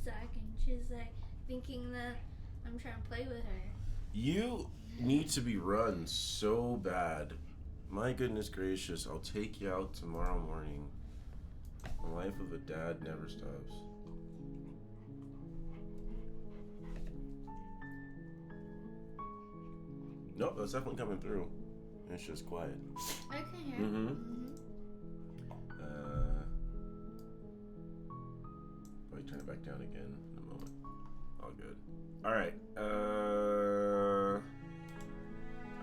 sec, and she's like thinking that I'm trying to play with her. You need to be run so bad. My goodness gracious, I'll take you out tomorrow morning. The life of a dad never stops. Nope, that's definitely coming through. It's just quiet. I can hear. Probably turn it back down again in a moment. All good. Alright,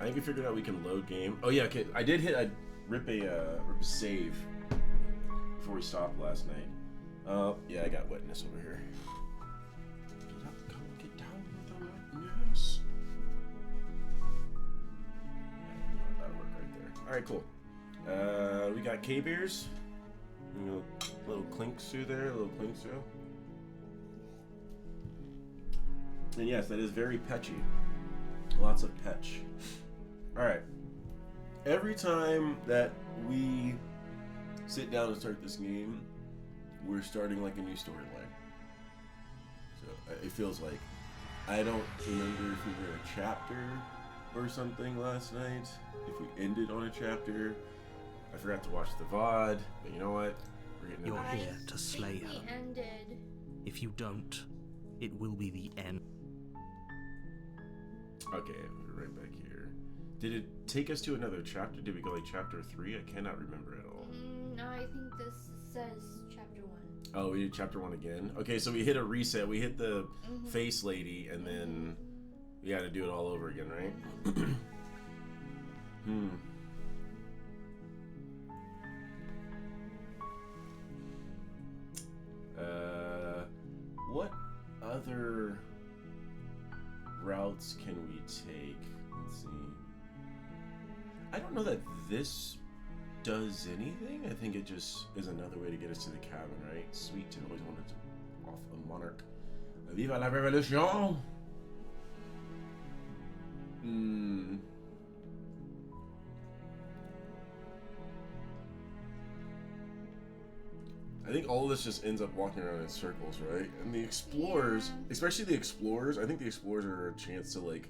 I think we figured out we can load game. Oh yeah, okay. I did rip a save before we stopped last night. Yeah, I got wetness over here. Get down with the wetness. That'll work right there. Alright, cool. We got K-Beers. Little clinks through there, little clinks through. And yes, that is very petchy. Lots of petch. Alright. Every time that we sit down and start this game, we're starting like a new storyline. So it feels like, I don't remember if we were in a chapter or something last night, if we ended on a chapter. I forgot to watch the VOD, but you know what? We're getting You're into here to slay her. We ended. If you don't, it will be the end. Okay, we're right back here. Did it take us to another chapter? Did we go like chapter 3? I cannot remember at all. No, I think this says chapter 1. Oh, we did chapter 1 again? Okay, so we hit a reset. We hit the face lady, and then we got to do it all over again, right? What other routes can we take? Let's see. I don't know that this does anything. I think it just is another way to get us to the cabin, right? Sweet, I always wanted to off a monarch. Viva la revolution! I think all of this just ends up walking around in circles, right? And the explorers, especially the explorers, I think the explorers are a chance to, like,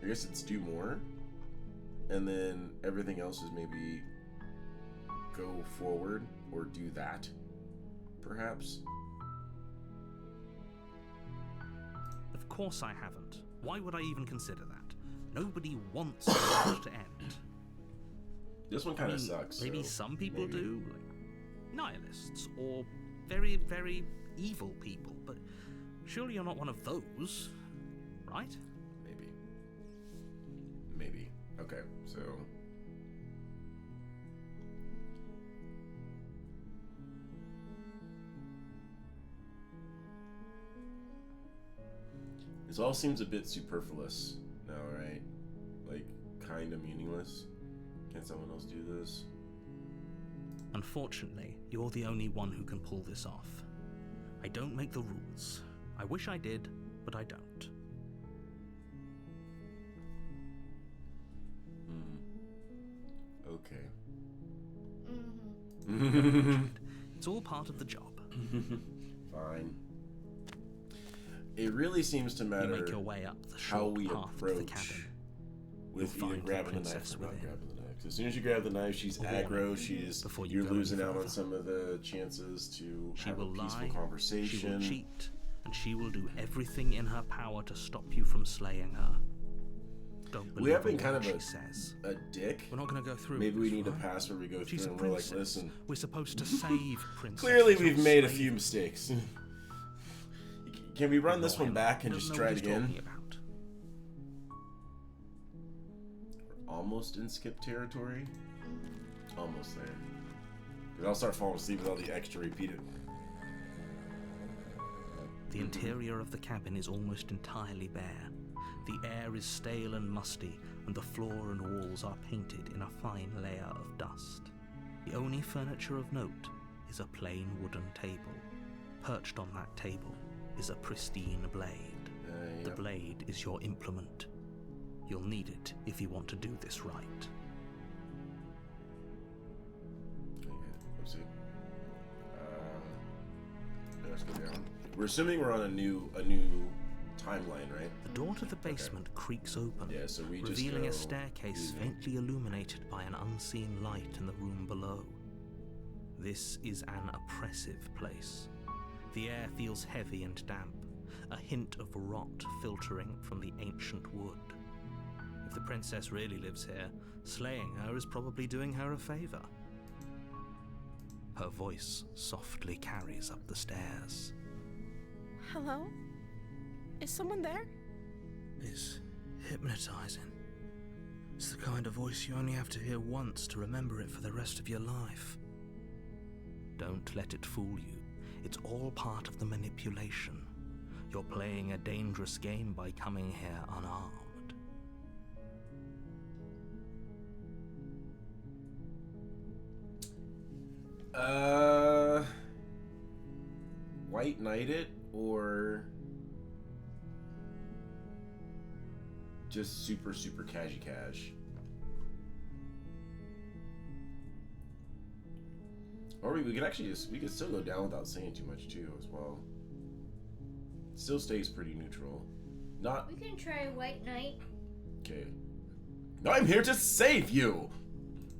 I guess it's do more. And then everything else is maybe go forward or do that, perhaps. Of course I haven't. Why would I even consider that? Nobody wants the match to end. This one kind of sucks. Maybe so some people maybe. do, like nihilists or very, very evil people, but surely you're not one of those, right? Maybe. Okay, so this all seems a bit superfluous now, right? Like, kind of meaningless. Can someone else do this? Unfortunately, you're the only one who can pull this off. I don't make the rules. I wish I did, but I don't. Okay. It's all part of the job. Fine. It really seems to You matter make your way up the how short we path to the approach cabin. with You'll either find grabbing the the knife princess or not within. grabbing the knife. As soon as you grab the knife, she's A warning aggro. She's before you you're go any losing out on further. some of the chances to She have will a peaceful lie, conversation. she will cheat, and she will do everything in her power to stop you from slaying her. Don't believe We have been a kind word of she says. a dick. We're not going to go through Maybe with we this, need to right? pass where we go She's through a and we're like, princess. listen. We're supposed to save princesses. Clearly, we've not made a slay few them. mistakes. Can we run this Ignore one him. back and Doesn't just know try what it he's again? talking about. We're almost in skip territory. Almost there. Because I'll start falling asleep with all the extra repeated. The interior of the cabin is almost entirely bare. The air is stale and musty, and the floor and walls are painted in a fine layer of dust. The only furniture of note is a plain wooden table. Perched on that table is a pristine blade. The Yep. blade is your implement. You'll need it if you want to do this right. Okay, let's see. Let's go down. We're assuming we're on a new timeline, right? The door to the basement creaks open, Yeah, so we just revealing go a staircase using- faintly illuminated by an unseen light in the room below. This is an oppressive place. The air feels heavy and damp, a hint of rot filtering from the ancient wood. If the princess really lives here, slaying her is probably doing her a favor. Her voice softly carries up the stairs. Hello? Is someone there? It's hypnotizing. It's the kind of voice you only have to hear once to remember it for the rest of your life. Don't let it fool you. It's all part of the manipulation. You're playing a dangerous game by coming here unarmed. White Knight it, or just super cash. Or we could actually we could still go down without saying too much too as well. Still stays pretty neutral. Not We can try White Knight. okay. I'm here to save you!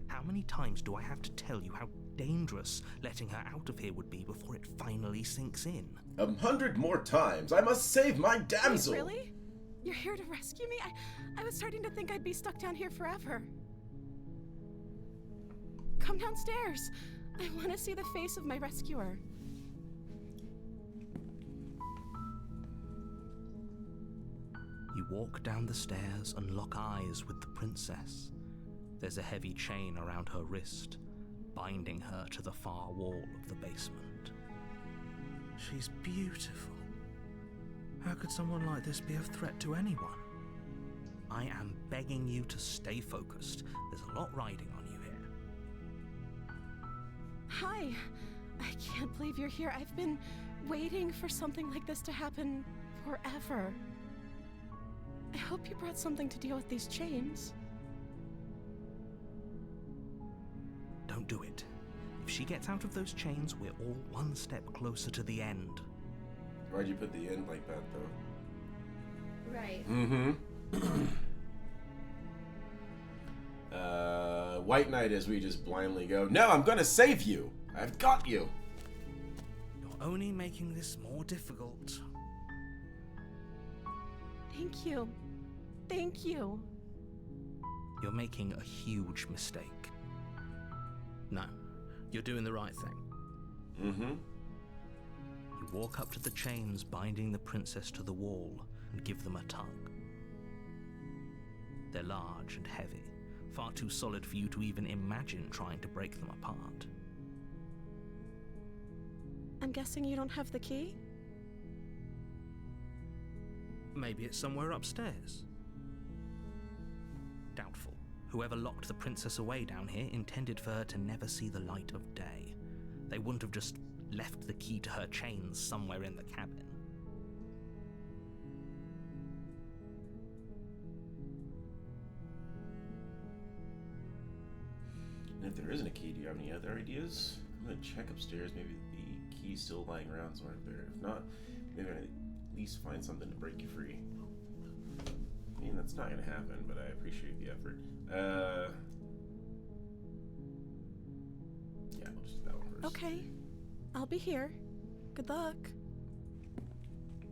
How many times do I have to tell you how dangerous letting her out of here would be before it finally sinks in? 100 more times! I must save my damsel! Wait, really? You're here to rescue me? I was starting to think I'd be stuck down here forever. Come downstairs. I want to see the face of my rescuer. You walk down the stairs and lock eyes with the princess. There's a heavy chain around her wrist, binding her to the far wall of the basement. She's beautiful. How could someone like this be a threat to anyone? I am begging you to stay focused. There's a lot riding on you here. Hi. I can't believe you're here. I've been waiting for something like this to happen forever. I hope you brought something to deal with these chains. Don't do it. If she gets out of those chains, we're all one step closer to the end. Why'd you put the end like that though? Right. White Knight is we just blindly go, no, I'm gonna save you! I've got you! You're only making this more difficult. Thank you. Thank you. You're making a huge mistake. No, you're doing the right thing. You walk up to the chains binding the princess to the wall and give them a tug. They're large and heavy, far too solid for you to even imagine trying to break them apart. I'm guessing you don't have the key? Maybe it's somewhere upstairs. Doubtful. Whoever locked the princess away down here intended for her to never see the light of day. They wouldn't have just left the key to her chains somewhere in the cabin. And if there isn't a key, do you have any other ideas? I'm gonna check upstairs, maybe the key's still lying around somewhere up there. If not, maybe I at least find something to break you free. I mean, that's not gonna happen, but I appreciate the effort. Yeah, we'll just do that one first. Okay. I'll be here. Good luck.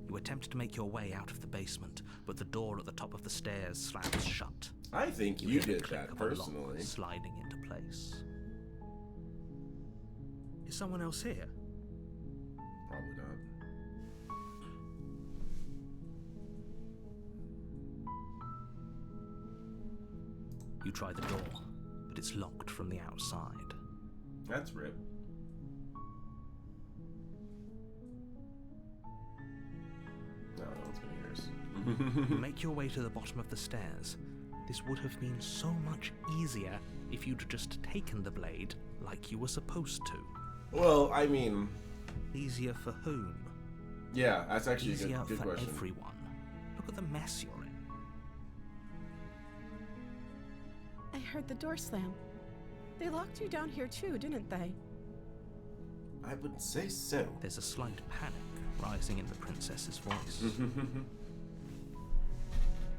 You attempt to make your way out of the basement, but the door at the top of the stairs slams shut. I think you hear the did click that of a lock personally. sliding into place. Is someone else here? Probably not. You try the door, but it's locked from the outside. That's rip. No, no one's gonna hear us. You make your way to the bottom of the stairs. This would have been so much easier if you'd just taken the blade like you were supposed to. Well, I mean, Easier for whom? yeah, that's actually Easier a good for question. everyone. Look at the mess you're in. I heard the door slam. They locked you down here too, didn't they? I would say so. There's a slight panic rising in the princess's voice.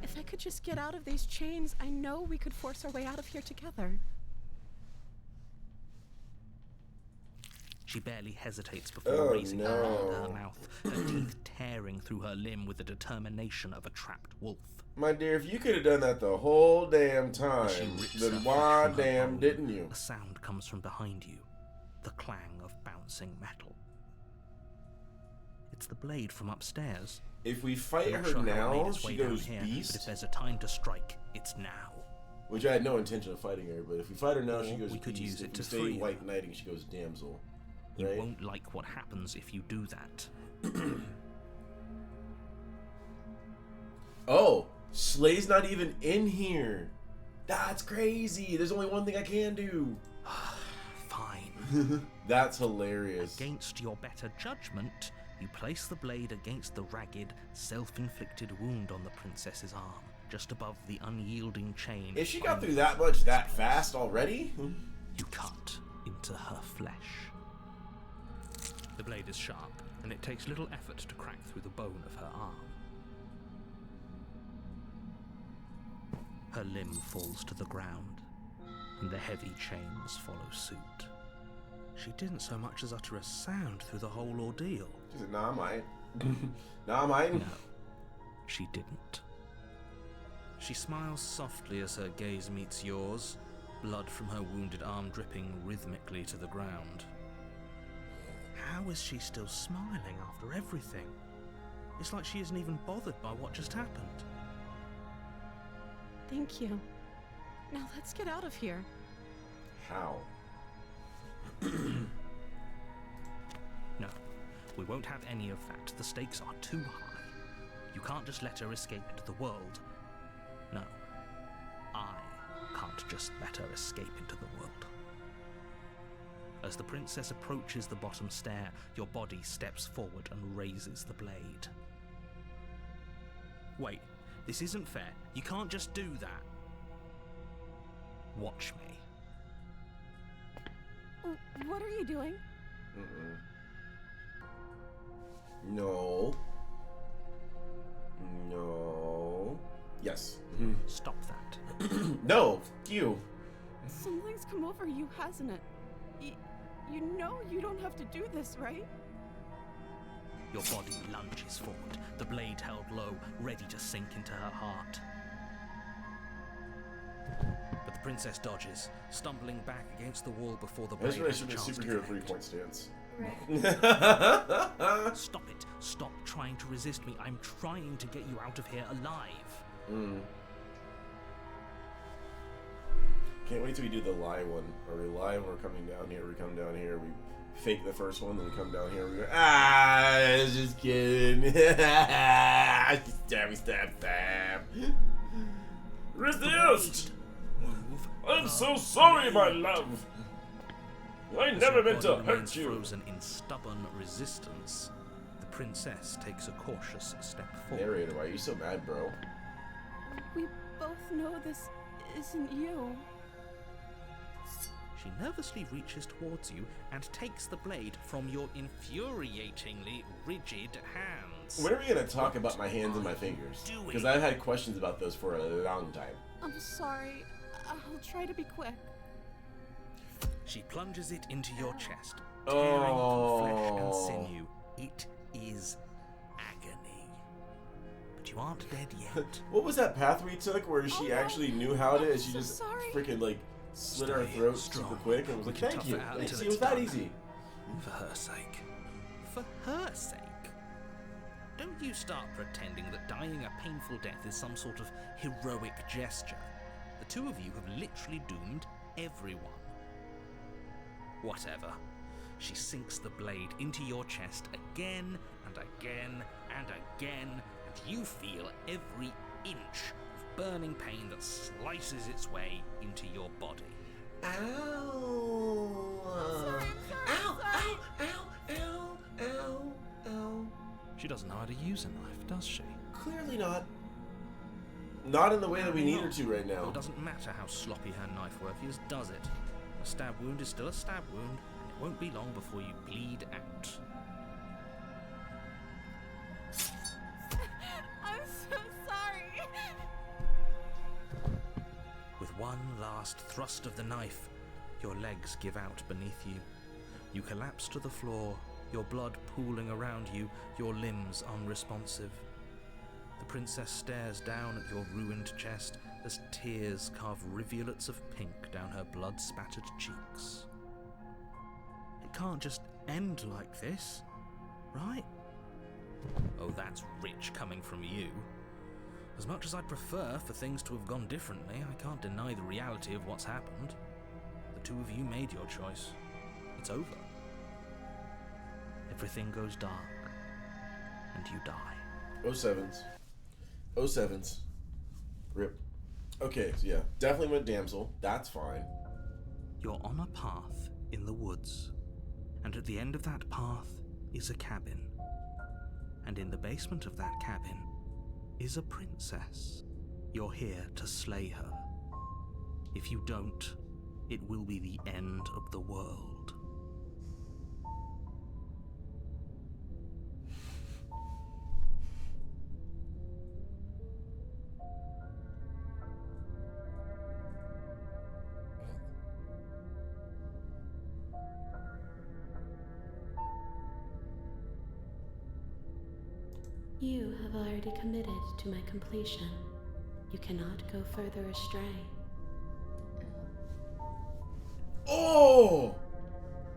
If I could just get out of these chains, I know we could force our way out of here together. She barely hesitates before raising her hand to her mouth, her teeth tearing through her limb with the determination of a trapped wolf. My dear, if you could have done that the whole damn time, She rips then her why flesh from her damn bone. didn't you? A sound comes from behind you, the clang of bouncing metal. It's the blade from upstairs. If we fight I'm not her sure how it made now, its she way down goes here, but if beast. there's a time to strike, it's now. Which I had no intention of fighting her, but if we fight her now, she Or goes we could beast. use it If to we stay free her. white knighting, she goes damsel. You Right? won't like what happens if you do that. Oh, Slay's not even in here. That's crazy. There's only one thing I can do. Fine. That's hilarious. Against your better judgment, you place the blade against the ragged, self-inflicted wound on the princess's arm, just above the unyielding chain. If she got through that much that fast already? You cut into her flesh. The blade is sharp, and it takes little effort to crack through the bone of her arm. Her limb falls to the ground, and the heavy chains follow suit. She didn't so much as utter a sound through the whole ordeal. She said, nah, I might. Nah, I might. No, she didn't. She smiles softly as her gaze meets yours, blood from her wounded arm dripping rhythmically to the ground. How is she still smiling after everything? It's like she isn't even bothered by what just happened. Thank you. Now let's get out of here. How? No, we won't have any of that. The stakes are too high. You can't just let her escape into the world. No, I can't just let her escape into the world. As the princess approaches the bottom stair, your body steps forward and raises the blade. Wait, this isn't fair. You can't just do that. Watch me. What are you doing? No. No. Yes. Stop that. No. F you. Something's come over you, hasn't it? You know you don't have to do this, right? Your body lunges forward, the blade held low, ready to sink into her heart. But the princess dodges, stumbling back against the wall before the I blade just realized has a she chance did to superhero connect. 3-point stance. Right. Stop it. Stop trying to resist me. I'm trying to get you out of here alive. Can't wait till we do the lie one. Or we lie when we're coming down here. We come down here. We fake the first one, then we come down here. We go, just kidding. Stab. Resist! Move. I'm so sorry, my love. I As never your meant to body remains hurt you. frozen in stubborn resistance, the princess takes a cautious step forward. Narrator, why are you so mad, bro? We both know this isn't you. She nervously reaches towards you and takes the blade from your infuriatingly rigid hands. When are we gonna talk about my hands and my fingers? doing? Because I've had questions about those for a long time. I'm sorry. I'll try to be quick. She plunges it into your chest, tearing through flesh and sinew. It is agony. But you aren't dead yet. What was that path we took where she Oh, no. actually knew how to, I'm and she so just sorry. freaking like slit our Stay throats strong. super quick and was We like, can thank tough you. it out Thanks. until It was it's that done. easy. For her sake. For her sake? Don't you start pretending that dying a painful death is some sort of heroic gesture. The two of you have literally doomed everyone. Whatever. She sinks the blade into your chest again and again and again, and you feel every inch of burning pain that slices its way into your body. Ow. Ow, ow, ow, ow, ow, ow. She doesn't know how to use a knife, does she? Clearly not. Not in the way that we need her to right Well, now. it doesn't matter how sloppy her knife work is, does it? A stab wound is still a stab wound, and it won't be long before you bleed out. one last thrust of the knife, your legs give out beneath you. You collapse to the floor, your blood pooling around you, your limbs unresponsive. The princess stares down at your ruined chest as tears carve rivulets of pink down her blood-spattered cheeks. It can't just end like this, right? Oh, that's rich coming from you. As much as I'd prefer for things to have gone differently, I can't deny the reality of what's happened. The two of you made your choice. It's over. Everything goes dark, and you die. 07s. 07s. Rip. Okay, so yeah, definitely went damsel. That's fine. You're on a path in the woods, and at the end of that path is a cabin. And in the basement of that cabin is a princess. You're here to slay her. If you don't, it will be the end of the world. You have already committed to my completion. You cannot go further astray. Oh!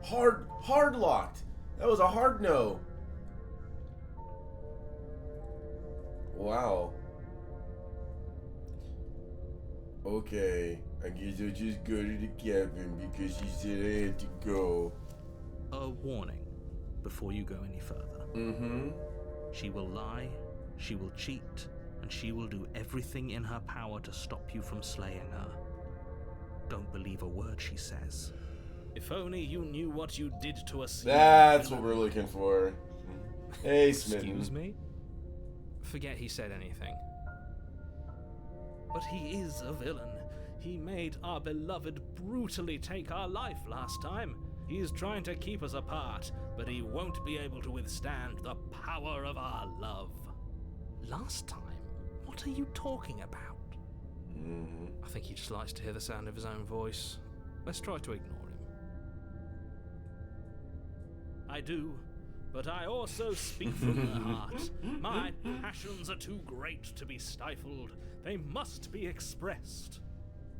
Hard locked. That was a hard no. Wow. Okay, I guess I'll just go to the cabin because she said I had to go. A warning before you go any further. Mm-hmm. She will lie, she will cheat, and she will do everything in her power to stop you from slaying her. Don't believe a word she says. If only you knew what you did to us. That's what we're looking for. Hey, Smitten. Excuse me? Forget he said anything. But he is a villain. He made our beloved brutally take our life last time. He is trying to keep us apart, but he won't be able to withstand the power of our love. Last time? What are you talking about? Mm-hmm. I think he just likes to hear the sound of his own voice. Let's try to ignore him. I do, but I also speak from the heart. My passions are too great to be stifled. They must be expressed.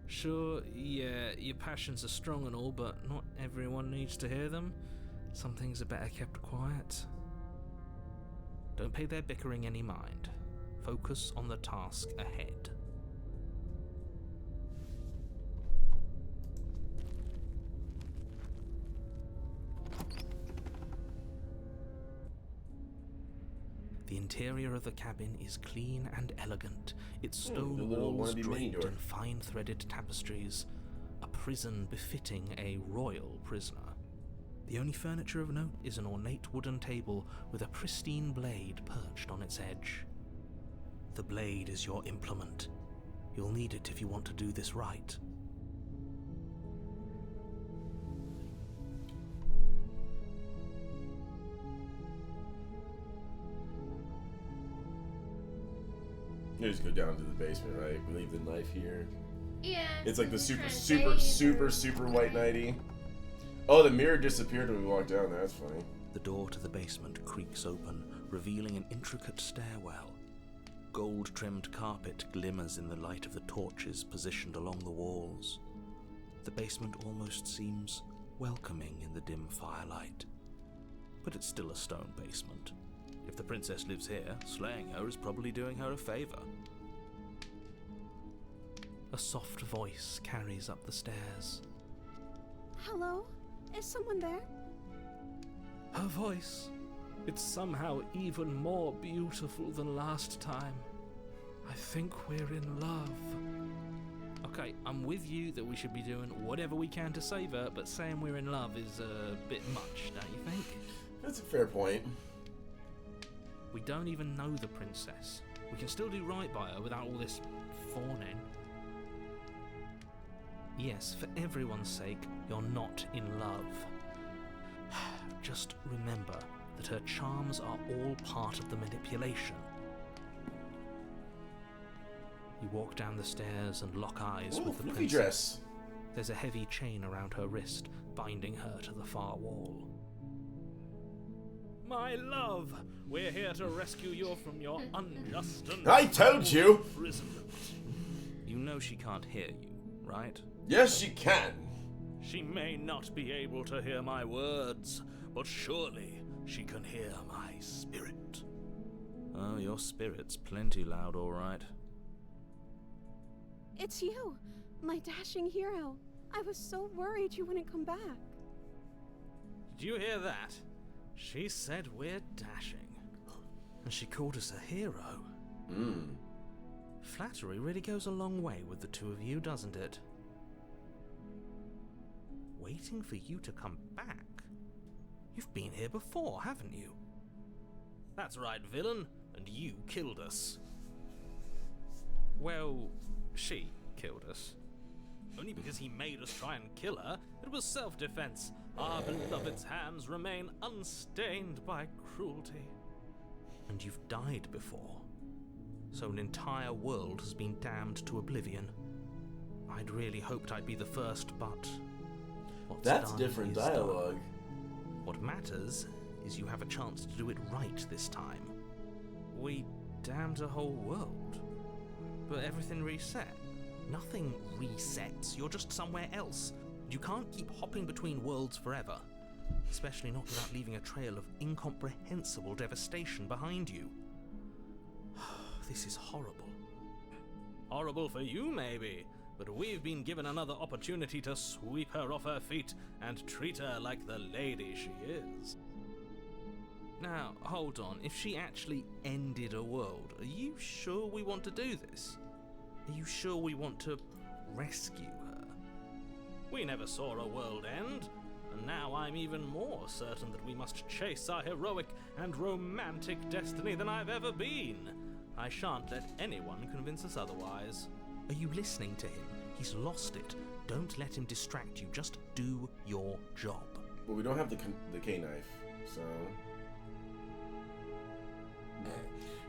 Sure, yeah, your passions are strong and all, but not everyone needs to hear them. Some things are better kept quiet. Don't pay their bickering any mind. Focus on the task ahead. The interior of the cabin is clean and elegant, its stone a little walls wannabe mini draped door. in fine-threaded tapestries, a prison befitting a royal prisoner. The only furniture of note is an ornate wooden table with a pristine blade perched on its edge. The blade is your implement. You'll need it if you want to do this right. You just go down to the basement, right? We leave the knife here. Yeah. It's like the I'm super, trying to super, say super, either super way. white nighty. Oh, the mirror disappeared when we walked down there. That's funny. The door to the basement creaks open, revealing an intricate stairwell. Gold-trimmed carpet glimmers in the light of the torches positioned along the walls. The basement almost seems welcoming in the dim firelight. But it's still a stone basement. If the princess lives here, slaying her is probably doing her a favor. A soft voice carries up the stairs. Hello? Is someone there? Her voice. It's somehow even more beautiful than last time. I think we're in love. Okay, I'm with you that we should be doing whatever we can to save her, but saying we're in love is a bit much, don't you think? That's a fair point. We don't even know the princess. We can still do right by her without all this fawning. Yes, for everyone's sake, you're not in love. Just remember that her charms are all part of the manipulation. You walk down the stairs and lock eyes Ooh, with the floofy princess. dress. There's a heavy chain around her wrist, binding her to the far wall. My love, we're here to rescue you from your unjust and I told you! imprisonment. You know she can't hear you, right? Yes, she can. She may not be able to hear my words, but surely she can hear my spirit. Oh, your spirit's plenty loud, all right. It's you, my dashing hero. I was so worried you wouldn't come back. Did you hear that? She said we're dashing. And she called us a hero. Flattery really goes a long way with the two of you, doesn't it? Waiting for you to come back? You've been here before, haven't you? That's right, villain, and you killed us. Well, she killed us. Only because he made us try and kill her. It was self-defense. Our beloved's hands remain unstained by cruelty. And you've died before. So an entire world has been damned to oblivion. I'd really hoped I'd be the first, but... what's That's done different is done. dialogue. What matters is you have a chance to do it right this time. We damned a whole world. But everything reset. Nothing resets. You're just somewhere else. You can't keep hopping between worlds forever. Especially not without leaving a trail of incomprehensible devastation behind you. This is horrible. Horrible for you, maybe. But we've been given another opportunity to sweep her off her feet and treat her like the lady she is. Now, hold on. If she actually ended a world, are you sure we want to do this? Are you sure we want to rescue her? We never saw a world end, and now I'm even more certain that we must chase our heroic and romantic destiny than I've ever been. I shan't let anyone convince us otherwise. Are you listening to him? He's lost it. Don't let him distract you. Just do your job. But we don't have the K-knife, so...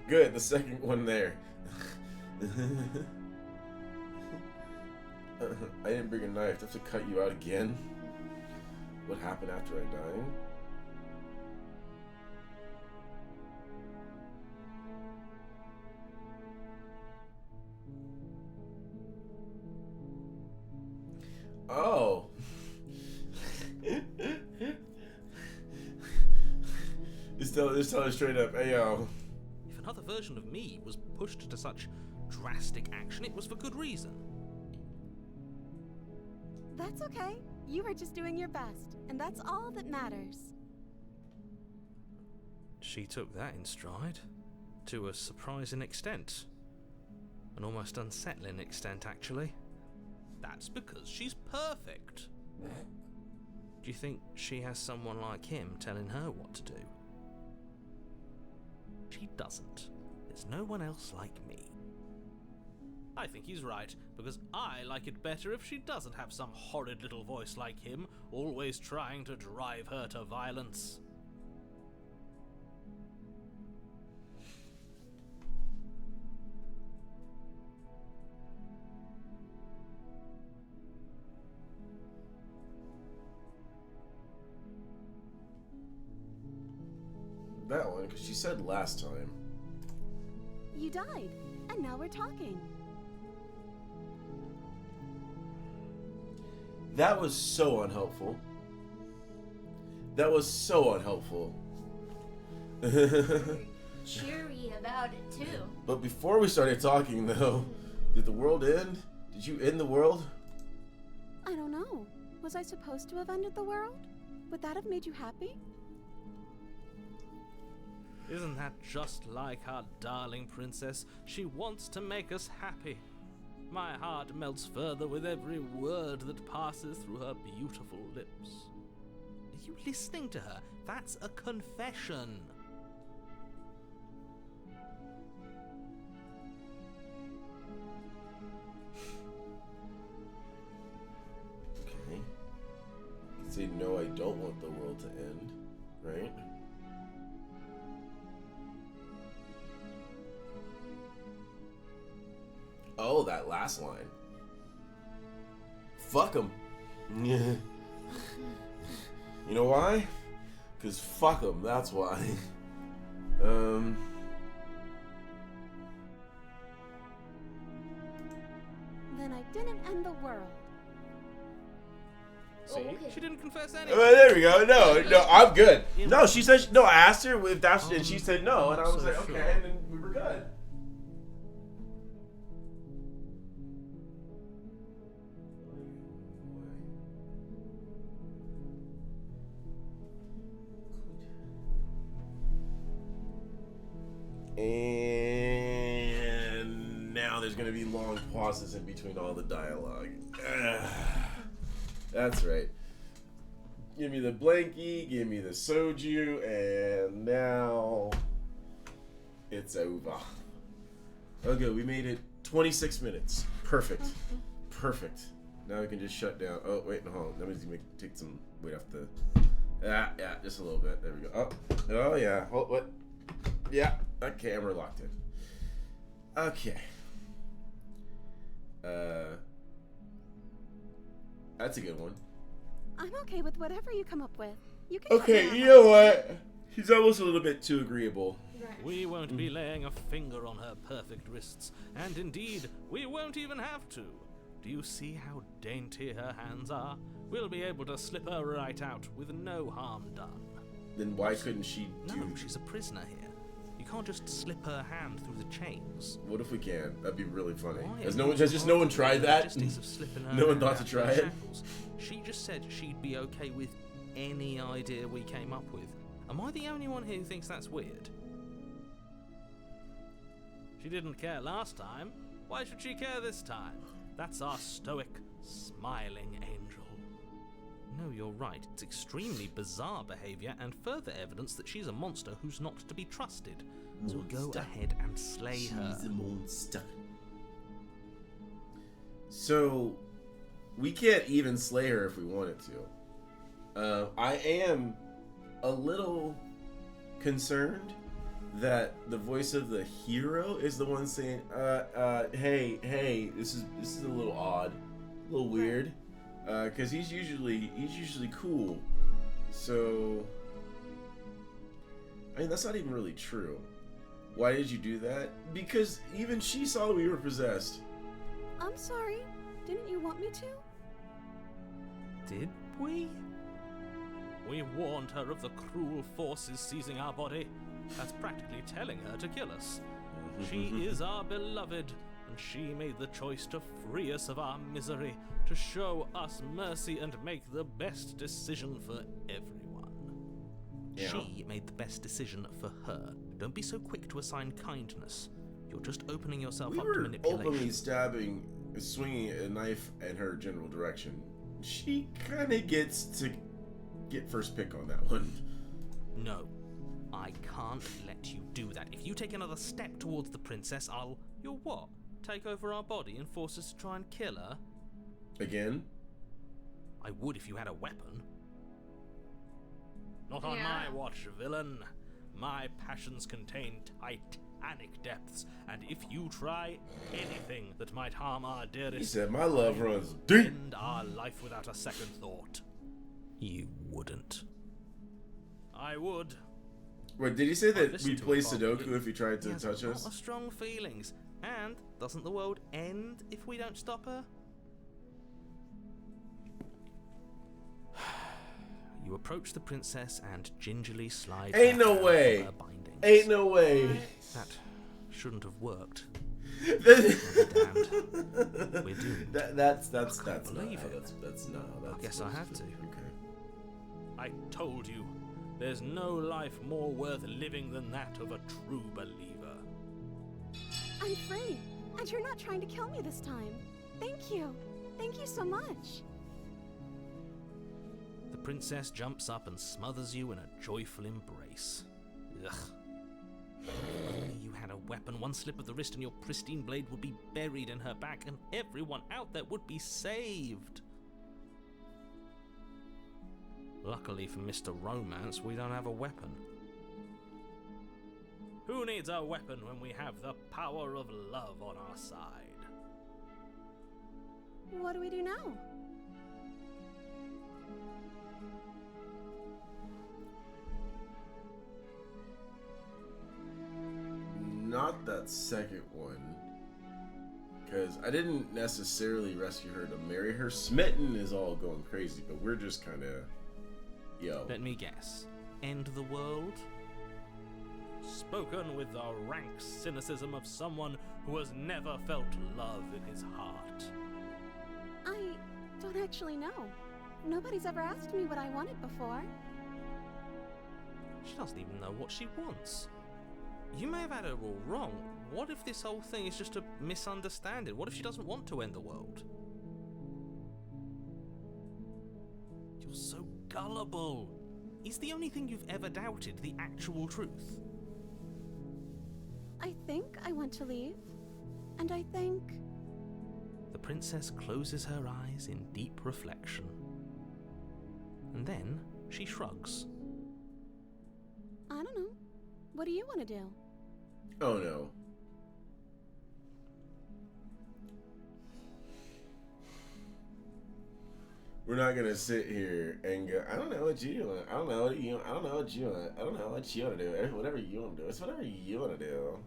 Good, the second one there. I didn't bring a knife. Do I have to cut you out again? What happened after I died? Oh. Just tell it straight up. Hey, yo. If another version of me was pushed to such drastic action, it was for good reason. That's okay. You were just doing your best, and that's all that matters. She took that in stride. To a surprising extent. An almost unsettling extent, actually. That's because she's perfect. Do you think she has someone like him telling her what to do? She doesn't. There's no one else like me. I think he's right, because I like it better if she doesn't have some horrid little voice like him, always trying to drive her to violence. That one, because she said last time. You died, and now we're talking. That was so unhelpful. That was so unhelpful. Cheery about it too. But before we started talking, though, did the world end? Did you end the world? I don't know. Was I supposed to have ended the world? Would that have made you happy? Isn't that just like our darling princess? She wants to make us happy. My heart melts further with every word that passes through her beautiful lips. Are you listening to her? That's a confession. Okay. You can say, no, I don't want the world to end, right? Oh, that last line. Fuck them. You know why? Because fuck them, that's why. Then I didn't end the world. See, okay. she didn't confess Well, anything. there we go. No, I'm good. No, she said, no, I asked her if that's, and she said no, and I was So like, sure. okay, and then we were good. And now there's gonna be long pauses in between all the dialogue. That's right. Give me the blankie, give me the soju, and now it's over. Okay, we made it 26 minutes. Perfect. Perfect. Now we can just shut down. Oh, wait, no, hold on. Let me take some weight off the... Yeah, just a little bit. There we go. Oh yeah. Hold, what? Yeah. Okay, and we're locked in. Okay. That's a good one. I'm okay with whatever you come up with. You can Okay, you know what? He's almost a little bit too agreeable. Right. We won't be laying a finger on her perfect wrists, and indeed, we won't even have to. Do you see how dainty her hands are? We'll be able to slip her right out with no harm done. Then why couldn't she do... No, she's a prisoner here. You can't just slip her hand through the chains. What if we can? That'd be really funny. Why Has are you just no one arguing tried the that? logistics of slipping her No one hand thought to out try of it? shackles? She just said she'd be okay with any idea we came up with. Am I the only one here who thinks that's weird? She didn't care last time. Why should she care this time? That's our stoic, smiling angel. No, you're right. It's extremely bizarre behavior and further evidence that she's a monster who's not to be trusted. So go Monster. ahead and slay her. She's a monster. So, we can't even slay her if we wanted to. I am a little concerned that the voice of the hero is the one saying, hey, this is a little odd, a little weird, because he's usually cool. So, I mean, that's not even really true. Why did you do that? Because even she saw that we were possessed. I'm sorry. Didn't you want me to? Did we? We warned her of the cruel forces seizing our body. That's practically telling her to kill us. She is our beloved, and she made the choice to free us of our misery, to show us mercy and make the best decision for everyone. Yeah. She made the best decision for her. Don't be so quick to assign kindness. You're just opening yourself We up to were manipulation. openly swinging a knife in her general direction. She kind of gets to get first pick on that one. No, I can't let you do that. If you take another step towards the princess, you'll what? Take over our body and force us to try and kill her? Again? I would if you had a weapon. Not on Yeah. my watch, villain. My passions contain titanic depths, and if you try anything that might harm our He dearest, said, my love I runs will deep. end our life without a second thought. You wouldn't. I would. Wait, did he say I've that listened we to play him far Sudoku too. if he tried to He has touch a lot us? of strong feelings. And doesn't the world end if we don't stop her? You approach the princess and gingerly slide Ain't her no hand way. through her bindings. Ain't no way. That shouldn't have worked. That- We're doomed. That's I can't not. believe it. That's not. That's guess I have to. Okay. I told you, there's no life more worth living than that of a true believer. I'm free, and you're not trying to kill me this time. Thank you. Thank you so much. The princess jumps up and smothers you in a joyful embrace. Ugh. If only you had a weapon, one slip of the wrist and your pristine blade would be buried in her back, and everyone out there would be saved. Luckily for Mr. Romance, we don't have a weapon. Who needs a weapon when we have the power of love on our side? What do we do now? Not that second one. Because I didn't necessarily rescue her to marry her. Smitten is all going crazy, but we're just kind of... Yo. Let me guess. End the world? Spoken with the rank cynicism of someone who has never felt love in his heart. I don't actually know. Nobody's ever asked me what I wanted before. She doesn't even know what she wants. You may have had her all wrong. What if this whole thing is just a misunderstanding? What if she doesn't want to end the world? You're so gullible. Is the only thing you've ever doubted the actual truth? I think I want to leave. And I think... The princess closes her eyes in deep reflection. And then she shrugs. I don't know. What do you want to do? Oh no. We're not gonna sit here and go, I don't know what you want. I don't know what you. I don't know what you want. I don't know what you want to do. Whatever you want to do. It's whatever you want to do.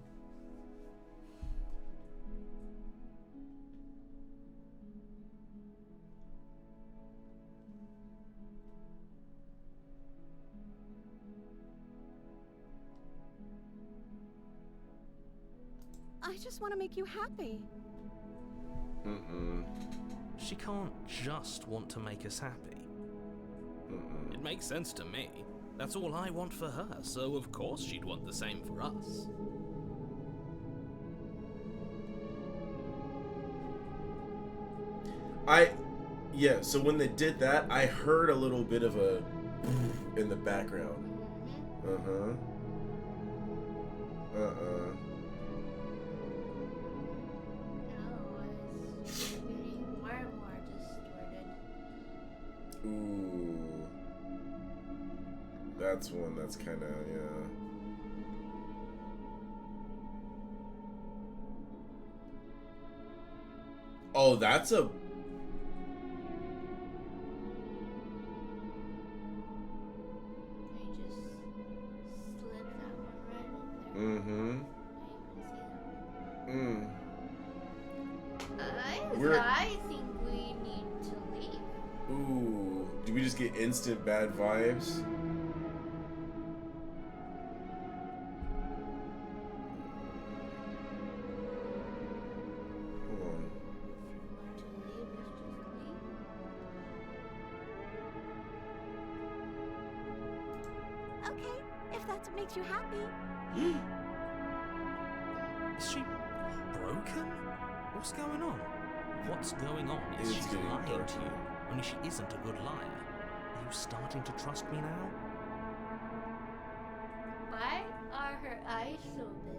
I just want to make you happy. Mm-mm. She can't just want to make us happy. Mm-mm. It makes sense to me. That's all I want for her, so of course she'd want the same for us. Yeah, so when they did that, I heard a little bit of a in the background. Uh-huh. Uh-uh. No, it's getting more and more distorted. Ooh. That's one that's kind of, yeah. Oh, that's a... They just slid that one right in there. Mm-hmm. I didn't see that one. We're- I think we need to leave. Ooh. Do we just get instant bad vibes? Hold on. If you want to leave, let's just leave. Okay, if that's what makes you happy. Is she broken? What's going on? What's going on is It's she's getting lying dark to you, now. only she isn't a good liar. Are you starting to trust me now? Why are her eyes so big?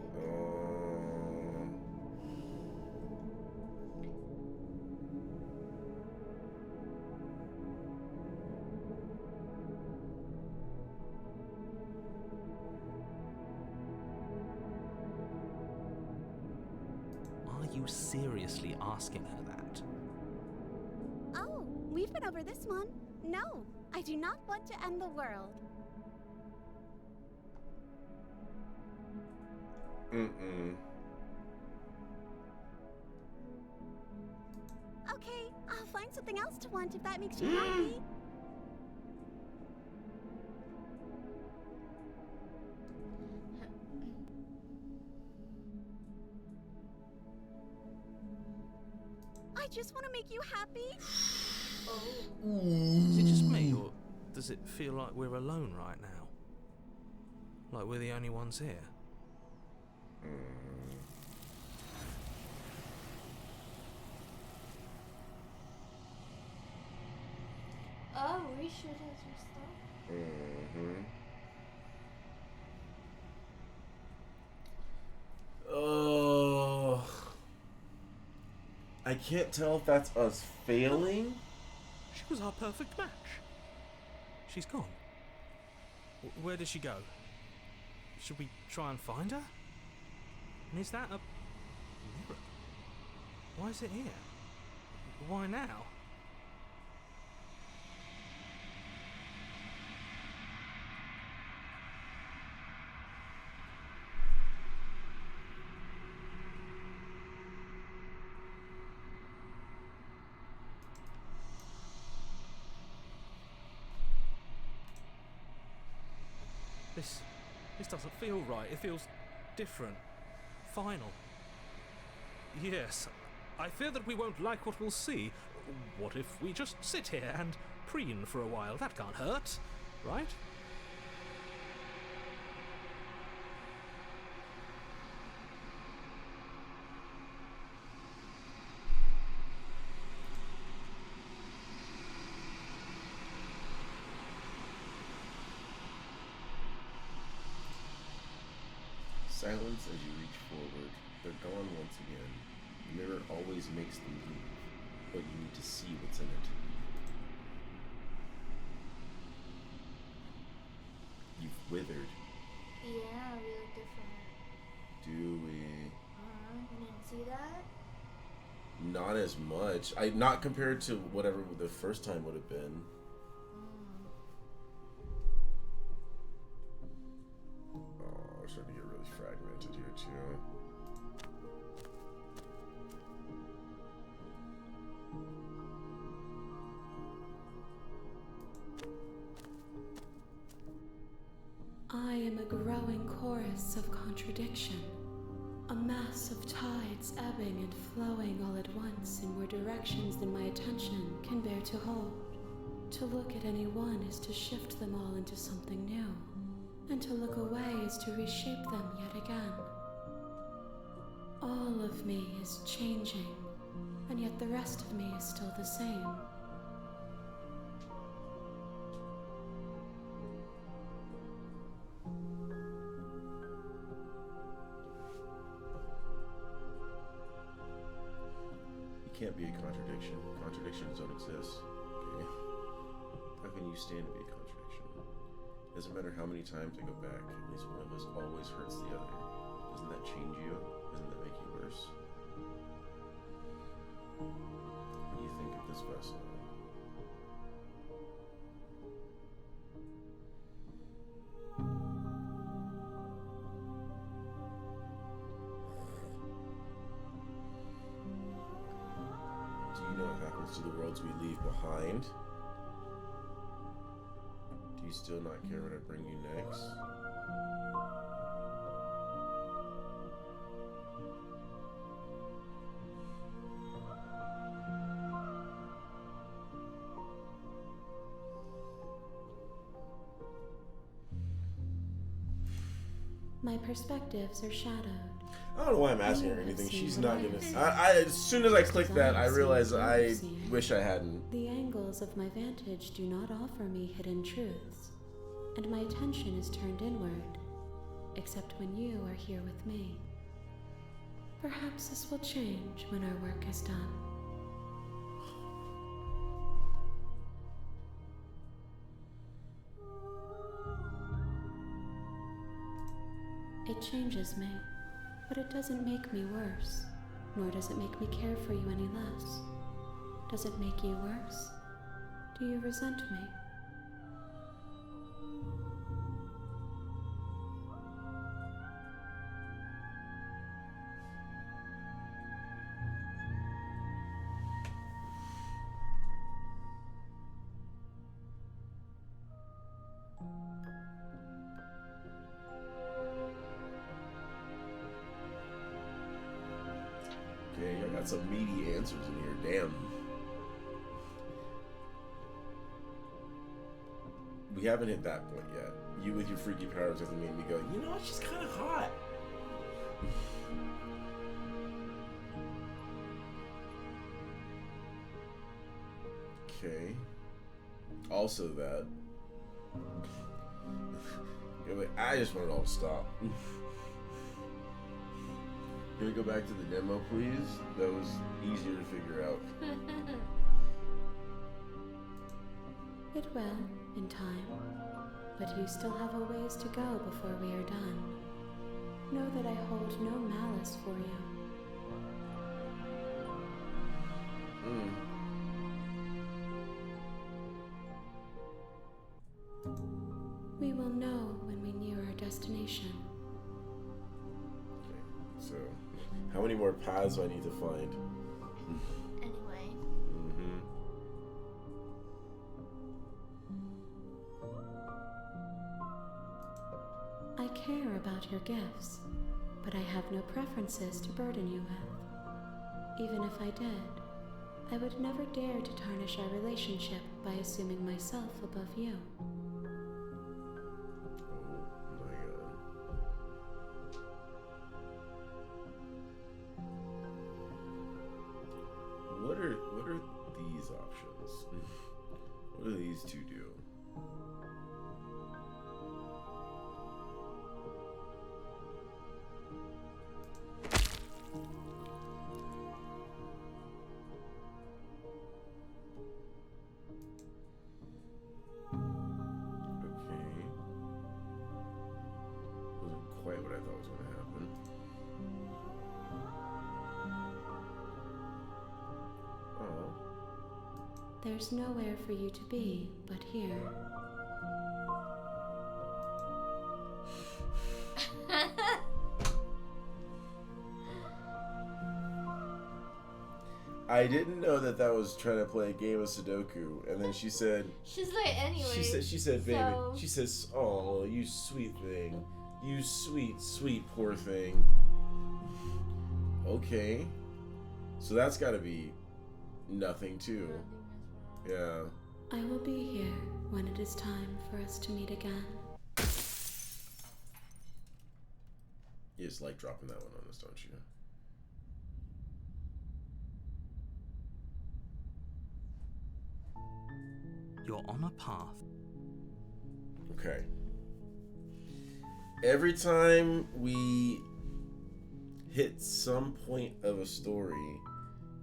Are you seriously asking her that? Oh, we've been over this one. No, I do not want to end the world. Mm-mm. Okay, I'll find something else to want if that makes you happy. I just want to make you happy. Is it just me, or does it feel like we're alone right now? Like we're the only ones here? Oh, we should have some stuff. Mm-hmm. Oh, I can't tell if that's us failing. She was our perfect match. She's gone. Where did she go? Should we try and find her? And is that a mirror? Why is it here? Why now? This doesn't feel right. It feels different. Final. Yes, I fear that we won't like what we'll see. What if we just sit here and preen for a while? That can't hurt, right? Silence as you reach forward. They're gone once again. The mirror always makes them leave, but you need to see what's in it. You've withered. Yeah, we look different. Do we? You didn't see that? Not as much. Not compared to whatever the first time would have been. Oh, I'm starting to get really fragmented here too. I am a growing chorus of contradiction, a mass of tides ebbing and flowing all at once in more directions than my attention can bear to hold. To look at any one is to shift them all into something new, and to look away is to reshape them yet again. All of me is changing, and yet the rest of me is still the same. Can't be a contradiction. Contradictions don't exist. Okay? How can you stand to be a contradiction? Doesn't matter how many times I go back, at least one of us always hurts the other. Doesn't that change you? Doesn't that make you worse? What do you think of this vessel? To the worlds we leave behind. Do you still not care what I bring you next? My perspectives are shadowed. I don't know why I'm asking her anything. She's not gonna. As soon as I click that, I realize I wish I hadn't. The angles of my vantage do not offer me hidden truths, and my attention is turned inward, except when you are here with me. Perhaps this will change when our work is done. It changes me. But it doesn't make me worse, nor does it make me care for you any less. Does it make you worse? Do you resent me? Okay, I got some meaty answers in here. Damn. We haven't hit that point yet. You with your freaky powers doesn't make me go, you know what, she's kind of hot. Okay. Also that. I just want it all to stop. Can we go back to the demo, please? That was easier to figure out. It will, in time. But you still have a ways to go before we are done. Know that I hold no malice for you. know when we near our destination. Okay, so how many more paths do I need to find? Anyway. Mm-hmm. I care about your gifts, but I have no preferences to burden you with. Even if I did, I would never dare to tarnish our relationship by assuming myself above you. Oh my god. What are these options? What do these two do? Okay. Wasn't quite what I thought was going to happen. Oh. There's nowhere for you to be but here. I didn't know that was trying to play a game of Sudoku, and then she said, She's like, anyway. she said, baby, so- she says, oh, you sweet thing, you sweet poor thing. Okay, so that's got to be nothing too. Yeah. I will be here when it is time for us to meet again. You just like dropping that one on us, don't you? You're on a path. Okay. Every time we hit some point of a story,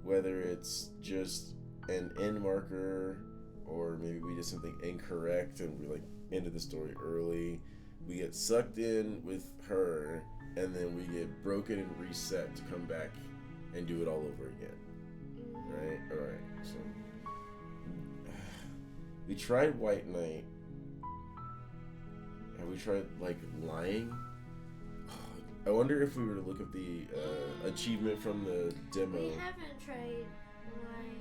whether it's just an end marker or maybe we did something incorrect and we like ended the story early, we get sucked in with her and then we get broken and reset to come back and do it all over again. Right? Alright, so we tried White Knight. Have we tried, like, lying? I wonder if we were to look at the achievement from the demo. We haven't tried lying.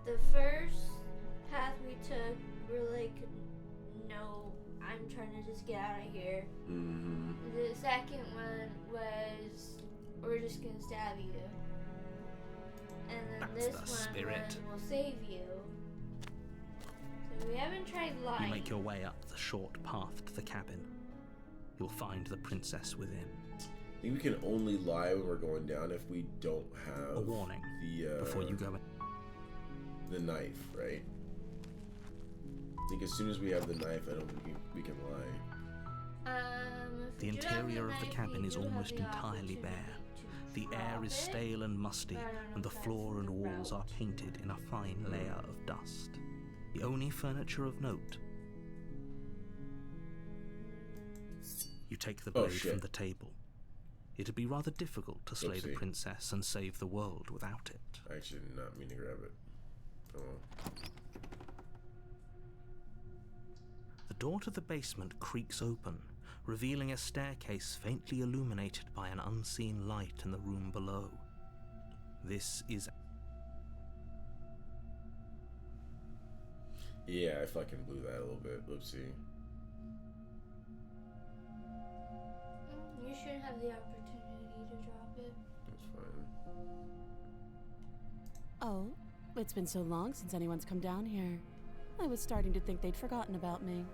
The first path we took, we're like, no, I'm trying to just get out of here. Mm-hmm. The second one was, we're just gonna stab you. And then That's this the one spirit. was, we'll save you. So we haven't tried lying. You make your way up the short path to the cabin. You'll find the princess within. I think we can only lie when we're going down if we don't have A warning the before you go in. the knife, right? I think as soon as we have the knife, I don't think we can lie. If The you do have interior of the knife, cabin you is do have almost the entirely opportunity bare. to The air drop is it. stale and musty, I don't know and the if that's floor and the walls are route. painted in a fine layer of dust. The only furniture of note. You take the Oh, blade shit. from the table. It'd be rather difficult to slay the Oopsie. princess and save the world without it. I actually did not mean to grab it. Oh well. The door to the basement creaks open, revealing a staircase faintly illuminated by an unseen light in the room below. This is... Yeah, I fucking blew that a little bit. Oopsie. You should have the opportunity to drop it. That's fine. Oh, it's been so long since anyone's come down here. I was starting to think they'd forgotten about me.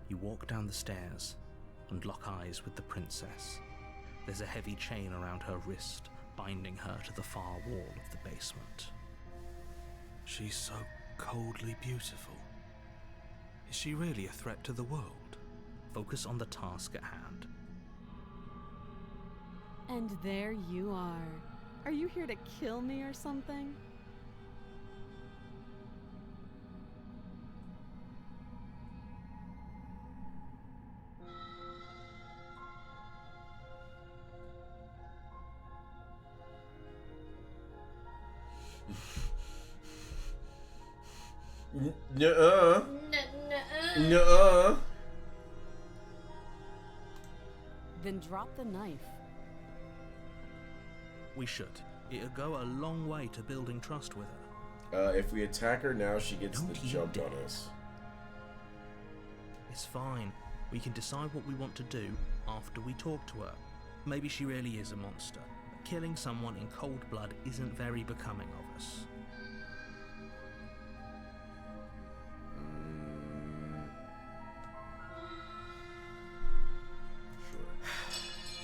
You walk down the stairs and lock eyes with the princess. There's a heavy chain around her wrist, binding her to the far wall of the basement. She's so coldly beautiful. Is she really a threat to the world? Focus on the task at hand. And there you are. Are you here to kill me or something? Nuh-uh. Nuh-uh. Nuh-uh. Then drop the knife. We should. It'll go a long way to building trust with her. If we attack her now, she gets Don't the you jump on dare. us. It's fine. We can decide what we want to do after we talk to her. Maybe she really is a monster. Killing someone in cold blood isn't very becoming of us. Sure.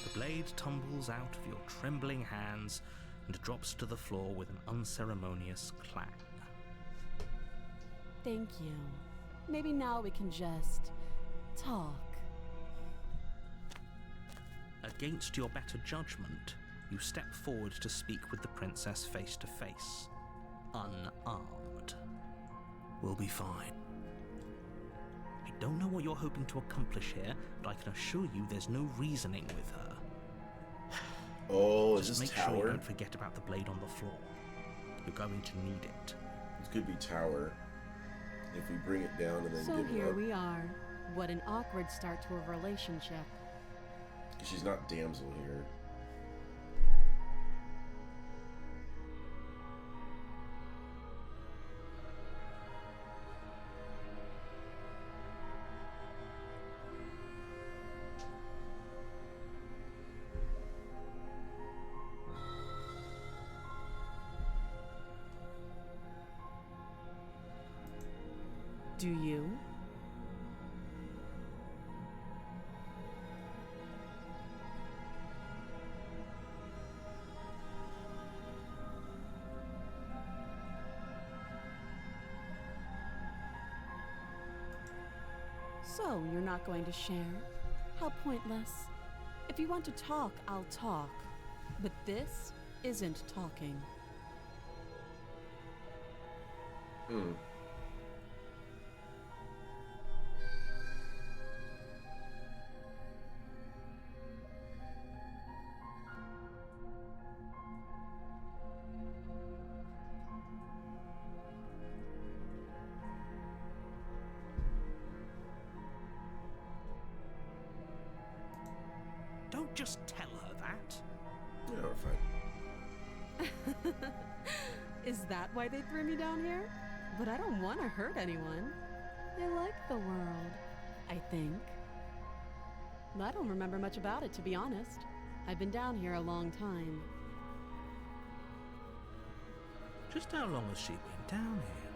The blade tumbles out of your trembling hands and drops to the floor with an unceremonious clang. Thank you. Maybe now we can just talk. Against your better judgment, you step forward to speak with the princess face to face, unarmed. We'll be fine. I don't know what you're hoping to accomplish here, but I can assure you there's no reasoning with her. Oh, is Just this make sure you tower? don't forget about the blade on the floor. You're going to need it. This could be tower. If we bring it down and then So give it here up. we are. What an awkward start to a relationship. She's not damsel here. Do you? So, you're not going to share? How pointless. If you want to talk, I'll talk. But this isn't talking. Hmm. Don't just tell her that. Yeah, we're fine. Is that why they threw me down here? But I don't want to hurt anyone. I like the world, I think. I don't remember much about it, to be honest. I've been down here a long time. Just how long has she been down here?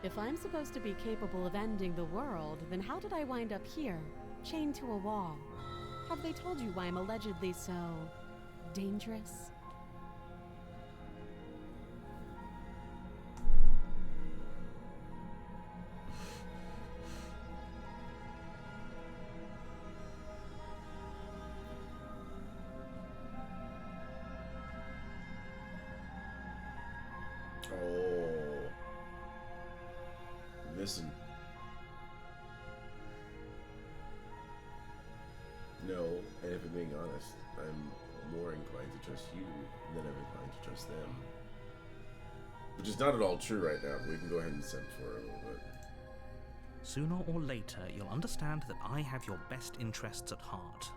If I'm supposed to be capable of ending the world, then how did I wind up here, chained to a wall? Have they told you why I'm allegedly so dangerous? Oh. Listen. No, and if I'm being honest, I'm more inclined to trust you than I'm inclined to trust them. Which is not at all true right now, but we can go ahead and send for it a little bit. Sooner or later, you'll understand that I have your best interests at heart.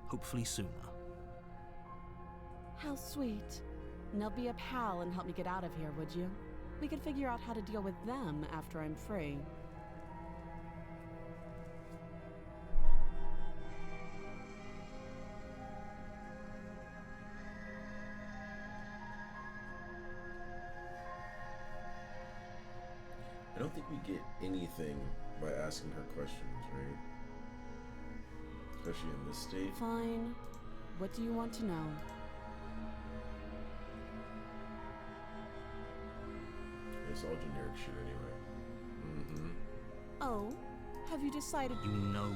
Hopefully sooner. How sweet. Now be a pal and help me get out of here, would you? We could figure out how to deal with them after I'm free. I don't think we get anything by asking her questions, right? Especially in this state. Fine. What do you want to know? It's all generic shit anyway. Mm-hmm. Oh, have you decided? You know.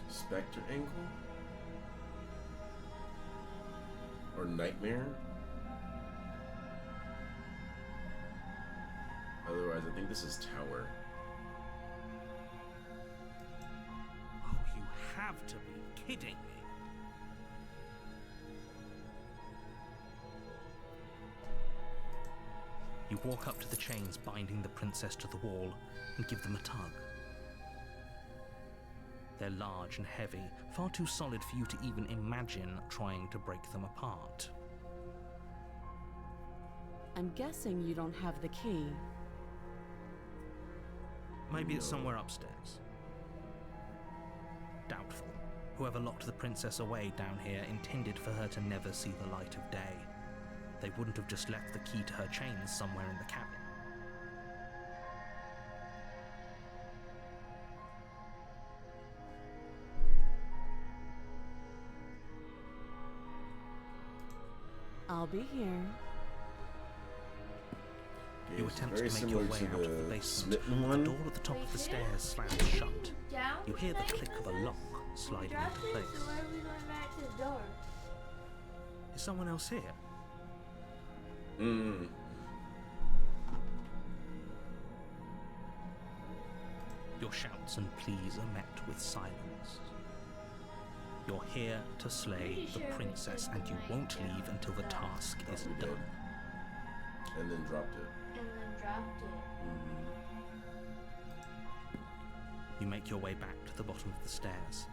Spectre Ankle? Or Nightmare? Otherwise, I think this is Tower. have to be kidding me. You walk up to the chains binding the princess to the wall and give them a tug. They're large and heavy, far too solid for you to even imagine trying to break them apart. I'm guessing you don't have the key. Maybe it's somewhere upstairs. Doubtful. Whoever locked the princess away down here intended for her to never see the light of day. They wouldn't have just left the key to her chains somewhere in the cabin. I'll be here. You It's attempt very to make your similar way to out of the the basement. Smitten The one. door at the top of the stairs slams shut. Down? You hear the Like click of a this? lock We sliding dropped into it, place. so why are we going back to the door? Is someone else here? Mm. Your shouts and pleas are met with silence. You're here to slay Pretty the sure we princess, did and you like won't leave until the that. task is Probably done. did. And then dropped it. And then dropped it. Mm. You make your way back to the bottom of the stairs.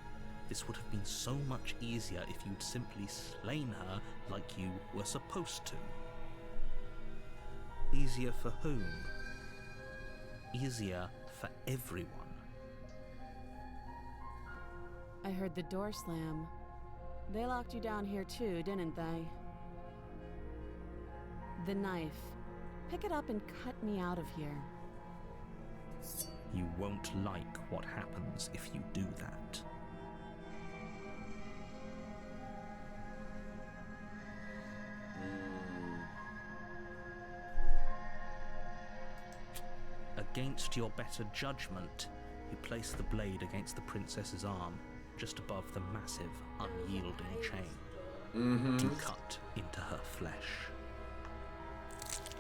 This would have been so much easier if you'd simply slain her like you were supposed to. Easier for whom? Easier for everyone. I heard the door slam. They locked you down here too, didn't they? The knife. Pick it up and cut me out of here. You won't like what happens if you do that. Against your better judgment, you place the blade against the princess's arm, just above the massive, unyielding chain. You cut into her flesh.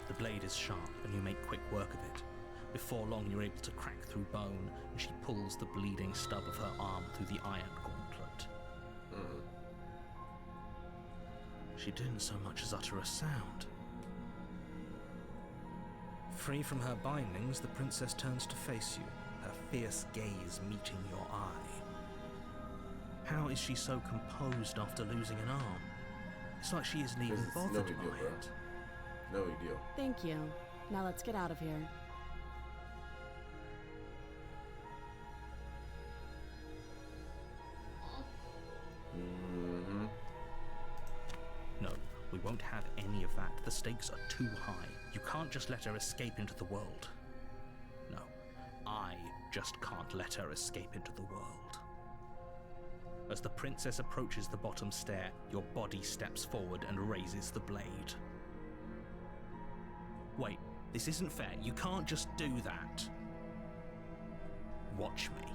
The blade is sharp, and you make quick work of it. Before long, you're able to crack through bone, and she pulls the bleeding stub of her arm through the iron gauntlet. She didn't so much as utter a sound. Free from her bindings, the princess turns to face you, her fierce gaze meeting your eye. How is she so composed after losing an arm? It's like she isn't even It's no bothered big deal, by bro. it. No big deal. Thank you. Now let's get out of here. Mm-hmm. No, we won't have any of that. The stakes are too high. You can't just let her escape into the world. No, I just can't let her escape into the world. As the princess approaches the bottom stair, your body steps forward and raises the blade. Wait, this isn't fair. You can't just do that. Watch me.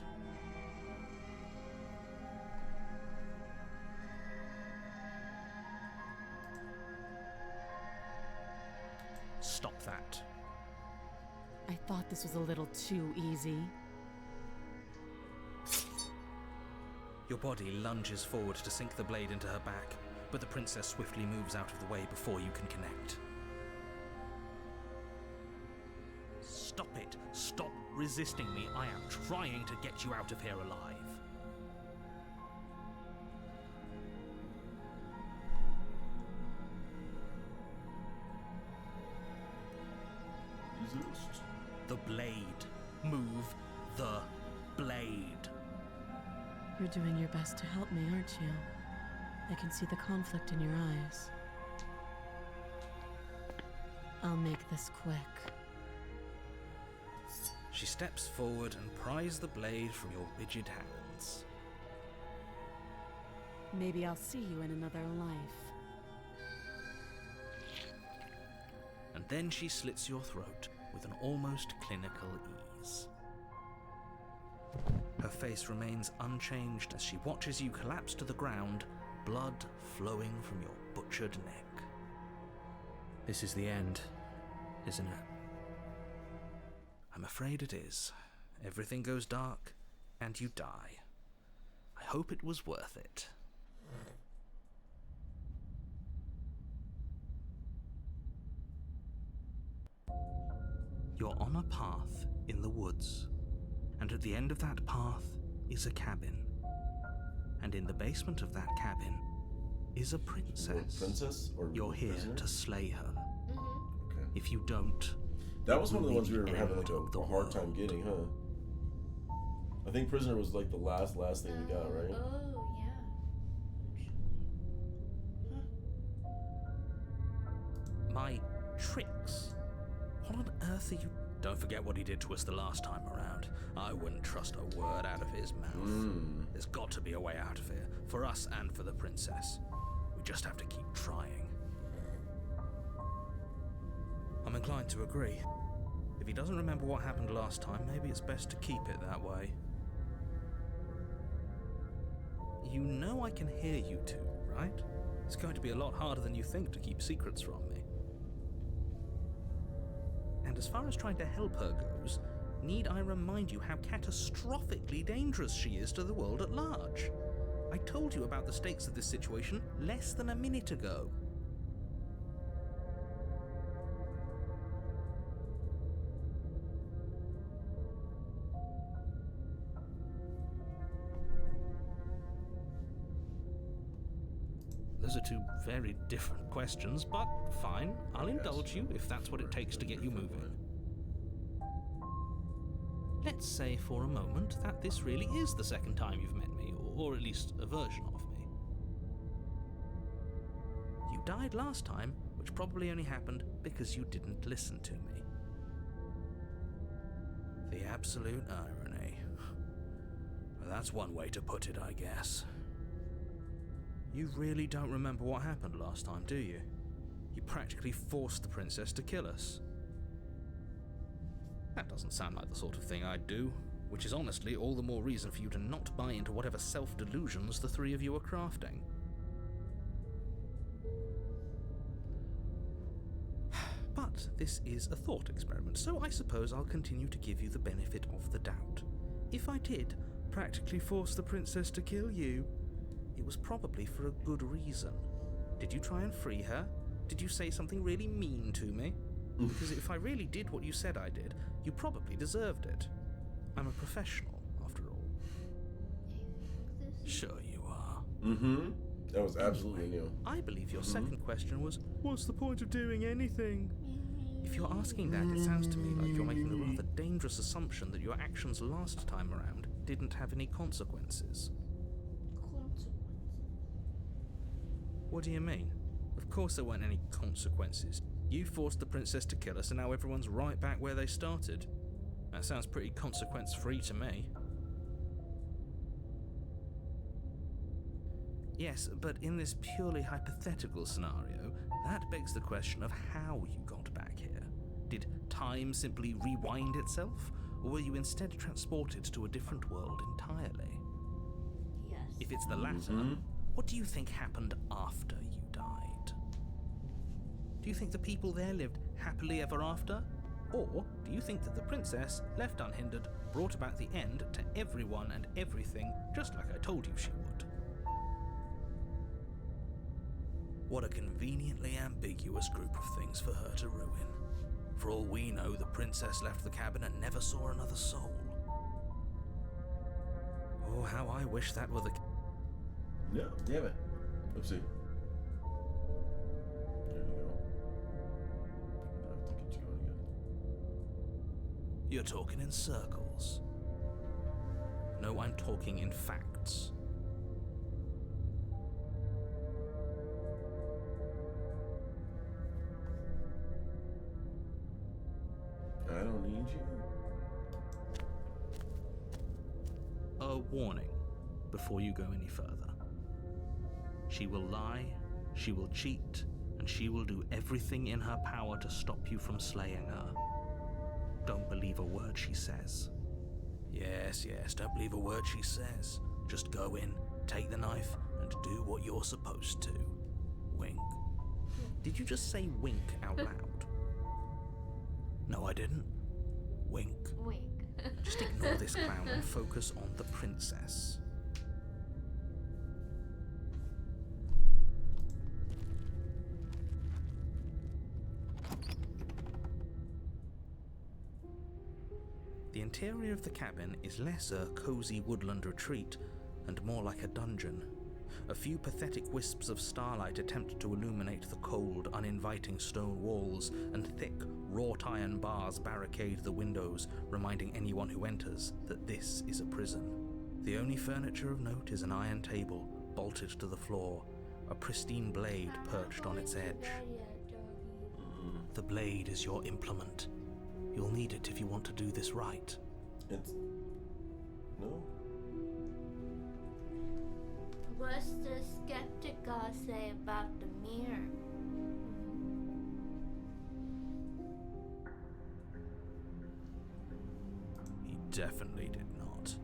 Stop that. I thought this was a little too easy. Your body lunges forward to sink the blade into her back, but the princess swiftly moves out of the way before you can connect. Stop it! Stop resisting me! I am trying to get you out of here alive. Resist. The blade. Move the blade. You're doing your best to help me, aren't you? I can see the conflict in your eyes. I'll make this quick. She steps forward and pries the blade from your rigid hands. Maybe I'll see you in another life. And then she slits your throat with an almost clinical ease. Her face remains unchanged as she watches you collapse to the ground, blood flowing from your butchered neck. This is the end, isn't it? I'm afraid it is. Everything goes dark, and you die. I hope hope it was worth it. You're on a path in the woods, and at the end of that path is a cabin. And in the basement of that cabin is a princess. Princess? Or You're here prisoner? to slay her. Mm-hmm. Okay. If you don't, That was one of the will ones be we were the having like end of the a hard time world. getting, huh? I think prisoner was like the last thing we got, right? Oh, yeah. Actually. My tricks? What on earth are you... Don't forget what he did to us the last time around. I wouldn't trust a word out of his mouth. There's got to be a way out of here, for us and for the princess. We just have to keep trying. I'm inclined to agree. If he doesn't remember what happened last time, maybe it's best to keep it that way. You know I can hear you two, right? It's going to be a lot harder than you think to keep secrets from me. And as far as trying to help her goes, need I remind you how catastrophically dangerous she is to the world at large? I told you about the stakes of this situation less than a minute ago. Those are two very different questions, but fine, I'll indulge you if that's what it takes to get you moving. Let's say for a moment that this really is the second time you've met me, or at least a version of me. You died last time, which probably only happened because you didn't listen to me. The absolute irony. Well, that's one way to put it, I guess. You really don't remember what happened last time, do you? You practically forced the princess to kill us. That doesn't sound like the sort of thing I'd do, which is honestly all the more reason for you to not buy into whatever self-delusions the three of you are crafting. But this is a thought experiment, so I suppose I'll continue to give you the benefit of the doubt. If I did practically force the princess to kill you, it was probably for a good reason. Did you try and free her? Did you say something really mean to me? Because if I really did what you said I did, you probably deserved it. I'm a professional, after all. Sure you are. Mm-hmm. That was absolutely new. I believe your second question was, what's the point of doing anything? If you're asking that, it sounds to me like you're making the rather dangerous assumption that your actions last time around didn't have any consequences. What do you mean? Of course there weren't any consequences. You forced the princess to kill us and now everyone's right back where they started. That sounds pretty consequence-free to me. Yes, but in this purely hypothetical scenario, that begs the question of how you got back here. Did time simply rewind itself, or were you instead transported to a different world entirely? Yes. If it's the latter, what do you think happened after you died? Do you think the people there lived happily ever after? Or do you think that the princess, left unhindered, brought about the end to everyone and everything, just like I told you she would? What a conveniently ambiguous group of things for her to ruin. For all we know, the princess left the cabin and never saw another soul. Oh, how I wish that were the case. No, damn it. Let's see. There you go. I have to get you going again. You're talking in circles. No, I'm talking in facts. I don't need you. A warning before you go any further. She will lie, she will cheat, and she will do everything in her power to stop you from slaying her. Don't believe a word she says. Yes, don't believe a word she says. Just go in, take the knife, and do what you're supposed to. Wink. Did you just say wink out loud? No, I didn't. Wink. Wink. Just ignore this clown and focus on the princess. interior of the cabin is less a cozy woodland retreat and more like a dungeon. A few pathetic wisps of starlight attempt to illuminate the cold, uninviting stone walls, and thick, wrought iron bars barricade the windows, reminding anyone who enters that this is a prison. The only furniture of note is an iron table, bolted to the floor, a pristine blade perched on its edge. The blade is your implement. You'll need it if you want to do this right. It's... No? What's the skeptic gotta say about the mirror? He definitely did not.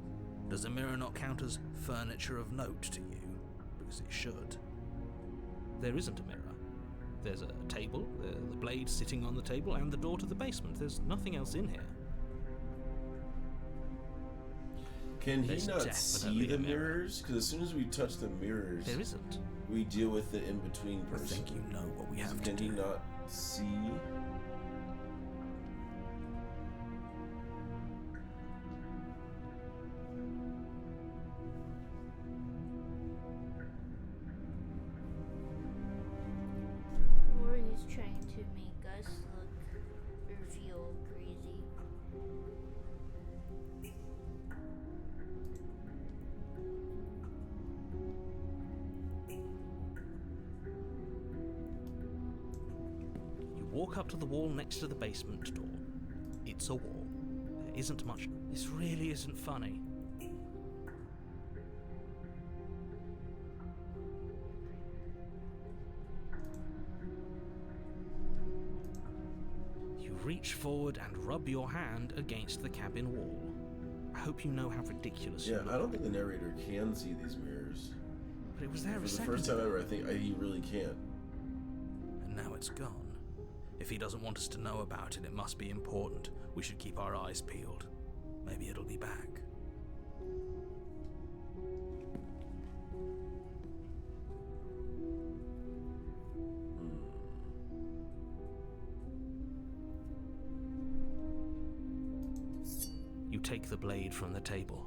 Does a mirror not count as furniture of note to you? Because it should. There isn't a mirror. There's a table, the blade sitting on the table, and the door to the basement. There's nothing else in here. Can he There's not see definitely the a mirror. mirrors? Because as soon as we touch the mirrors, There isn't. we deal with the in-between I person. think you know what we have to Can he do. not see? Or he's trying to make us look or feel crazy. You walk up to the wall next to the basement door. It's a wall. There isn't much. This really isn't funny. You reach forward and rub your hand against the cabin wall. I hope you know how ridiculous you Yeah, look. I don't think the narrator can see these mirrors. But it was there For a the second first time ago. ever, I think he really can't. And now it's gone. If he doesn't want us to know about it, it must be important. We should keep our eyes peeled. Maybe it'll be back. You take the blade from the table.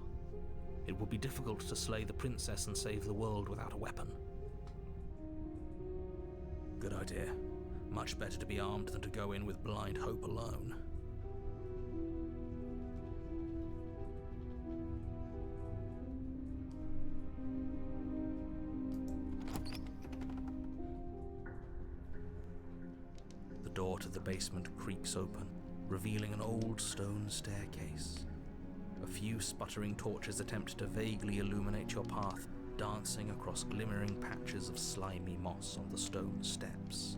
It would be difficult to slay the princess and save the world without a weapon. Good idea. Much better to be armed than to go in with blind hope alone. The door to the basement creaks open, revealing an old stone staircase. A few sputtering torches attempt to vaguely illuminate your path, dancing across glimmering patches of slimy moss on the stone steps.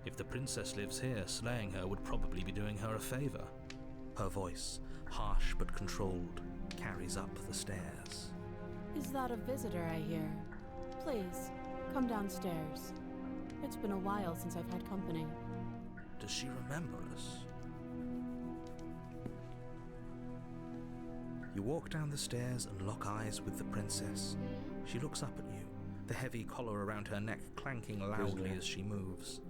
If the princess lives here, slaying her would probably be doing her a favor. Her voice, harsh but controlled, carries up the stairs. Is that a visitor I hear? Please, come downstairs. It's been a while since I've had company. Does she remember us? You walk down the stairs and lock eyes with the princess. She looks up at you, the heavy collar around her neck clanking loudly as she moves.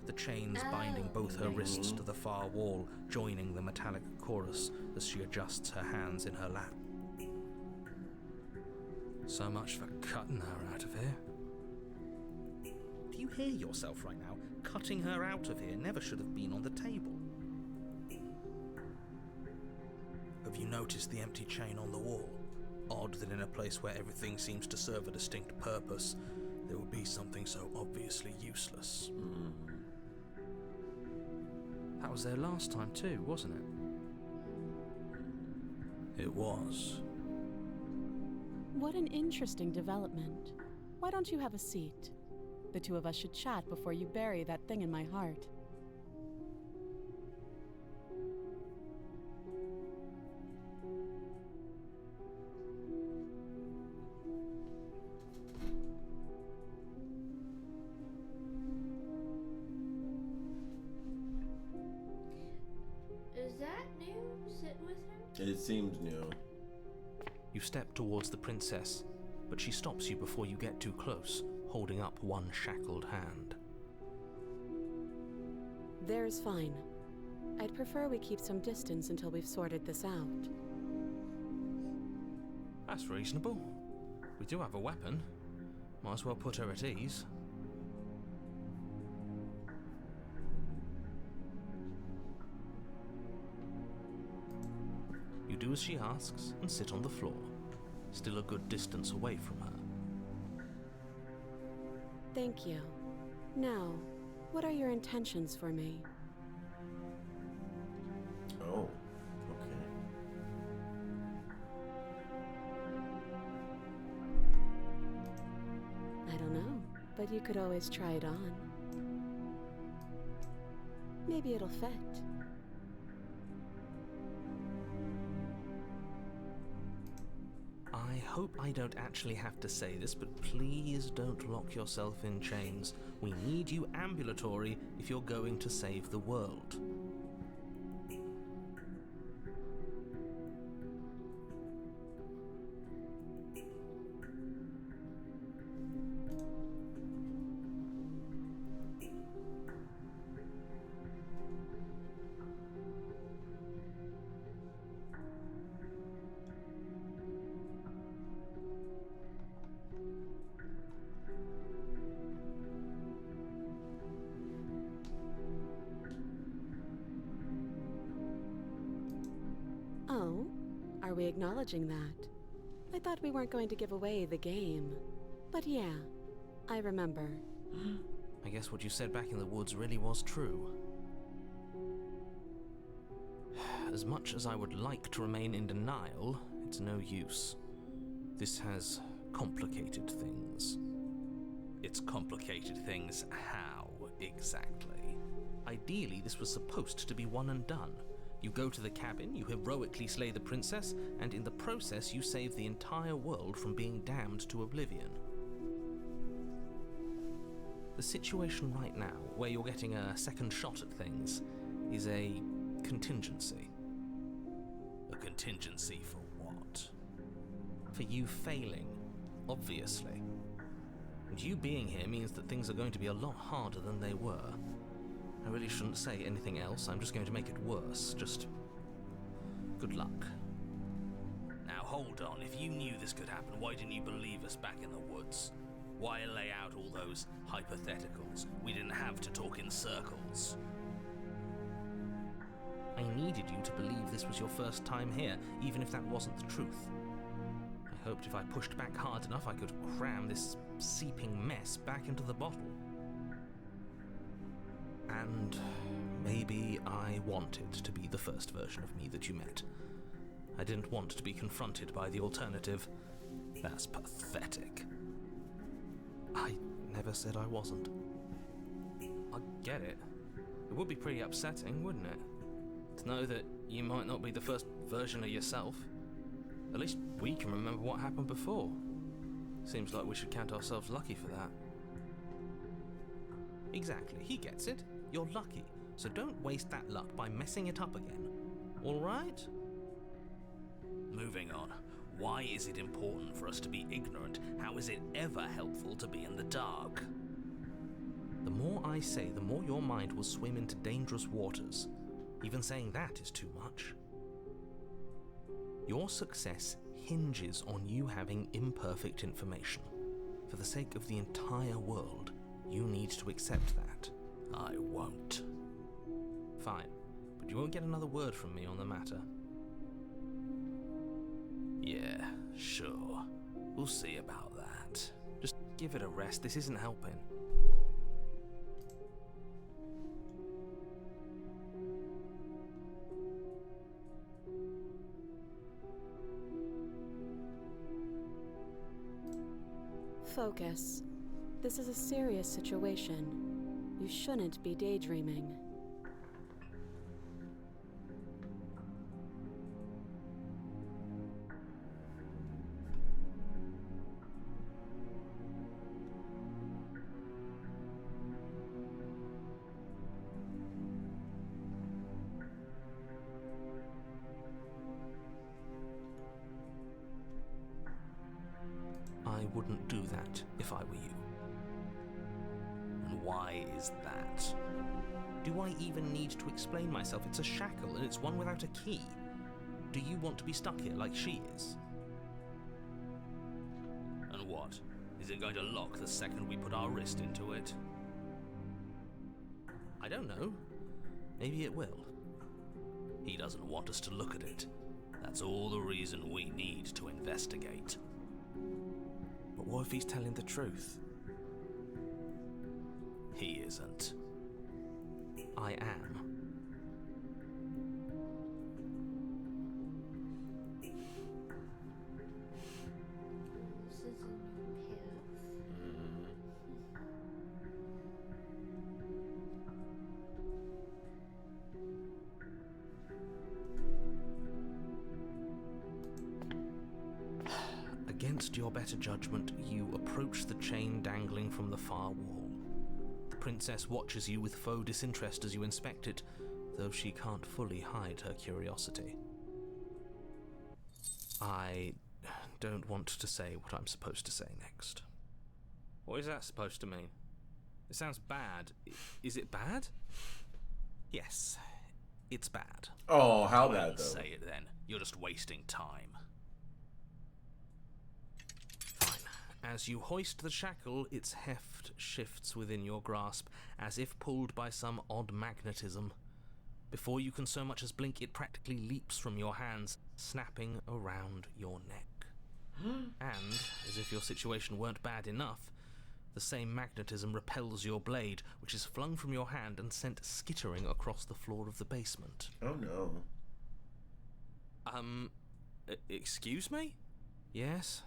The chains binding both her wrists to the far wall, joining the metallic chorus as she adjusts her hands in her lap. So much for cutting her out of here. Do you hear yourself right now? Cutting her out of here never should have been on the table. Have you noticed the empty chain on the wall? Odd that in a place where everything seems to serve a distinct purpose, there would be something so obviously useless. That was there last time too, wasn't it? It was. What an interesting development. Why don't you have a seat? The two of us should chat before you bury that thing in my heart. Is that new? Sit with him? It seems new. You step towards the princess, but she stops you before you get too close, holding up one shackled hand. There's fine. I'd prefer we keep some distance until we've sorted this out. That's reasonable. We do have a weapon. Might as well put her at ease. You do as she asks and sit on the floor, still a good distance away from her. Thank you. Now, what are your intentions for me? Oh, okay. I don't know, but you could always try it on. Maybe it'll fit. I hope I don't actually have to say this, but please don't lock yourself in chains. We need you ambulatory if you're going to save the world. Oh, are we acknowledging that? I thought we weren't going to give away the game. But yeah, I remember. I guess what you said back in the woods really was true. As much as I would like to remain in denial, it's no use. This has complicated things. It's complicated things how, exactly? Ideally, this was supposed to be one and done. You go to the cabin, you heroically slay the princess, and in the process you save the entire world from being damned to oblivion. The situation right now, where you're getting a second shot at things, is a contingency. A contingency for what? For you failing, obviously. And you being here means that things are going to be a lot harder than they were. I really shouldn't say anything else, I'm just going to make it worse. Just good luck. Now hold on, if you knew this could happen, why didn't you believe us back in the woods? Why lay out all those hypotheticals? We didn't have to talk in circles. I needed you to believe this was your first time here, even if that wasn't the truth. I hoped if I pushed back hard enough I could cram this seeping mess back into the bottle. And maybe I wanted to be the first version of me that you met. I didn't want to be confronted by the alternative. That's pathetic. I never said I wasn't. I get it. It would be pretty upsetting, wouldn't it? To know that you might not be the first version of yourself. At least we can remember what happened before. Seems like we should count ourselves lucky for that. Exactly, he gets it. You're lucky, so don't waste that luck by messing it up again. All right? Moving on. Why is it important for us to be ignorant? How is it ever helpful to be in the dark? The more I say, the more your mind will swim into dangerous waters. Even saying that is too much. Your success hinges on you having imperfect information. For the sake of the entire world, you need to accept that. I won't. Fine, but you won't get another word from me on the matter. Yeah, sure. We'll see about that. Just give it a rest, this isn't helping. Focus. This is a serious situation. You shouldn't be daydreaming. I wouldn't do that if I were you. And why is that? Do I even need to explain myself? It's a shackle, and it's one without a key. Do you want to be stuck here like she is? And what? Is it going to lock the second we put our wrist into it? I don't know. Maybe it will. He doesn't want us to look at it. That's all the reason we need to investigate. But what if he's telling the truth? He isn't. I am. This is a new path. Against your better judgment, you approach the chain dangling from the far wall. The princess watches you with faux disinterest as you inspect it, though she can't fully hide her curiosity. I don't want to say what I'm supposed to say next. What is that supposed to mean? It sounds bad. Is it bad? Yes, it's bad. Oh, how Go ahead bad and though? say it then. You're just wasting time. Fine. As you hoist the shackle, its heft shifts within your grasp, as if pulled by some odd magnetism. Before you can so much as blink, it practically leaps from your hands, snapping around your neck. And, as if your situation weren't bad enough, the same magnetism repels your blade, which is flung from your hand and sent skittering across the floor of the basement. Oh no. Excuse me? Yes?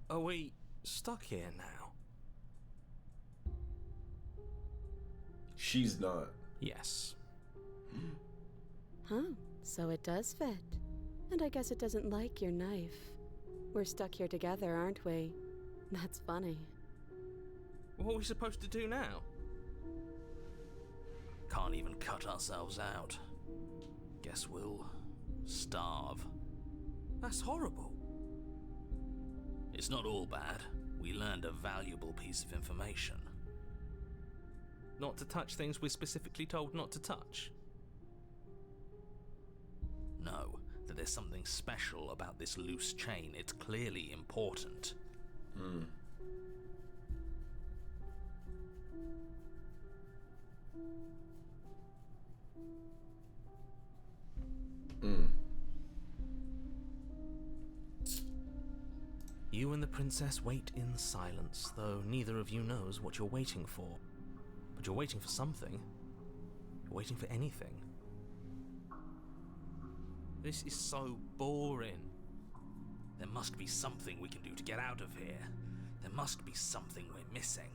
Are we stuck here now? She's not. Yes. Huh, so it does fit. And I guess it doesn't like your knife. We're stuck here together, aren't we? That's funny. What are we supposed to do now? Can't even cut ourselves out. Guess we'll starve. That's horrible. It's not all bad. We learned a valuable piece of information. Not to touch things we're specifically told not to touch? No, that there's something special about this loose chain. It's clearly important. You and the princess wait in silence, though neither of you knows what you're waiting for. But you're waiting for something. You're waiting for anything. This is so boring. There must be something we can do to get out of here. There must be something we're missing.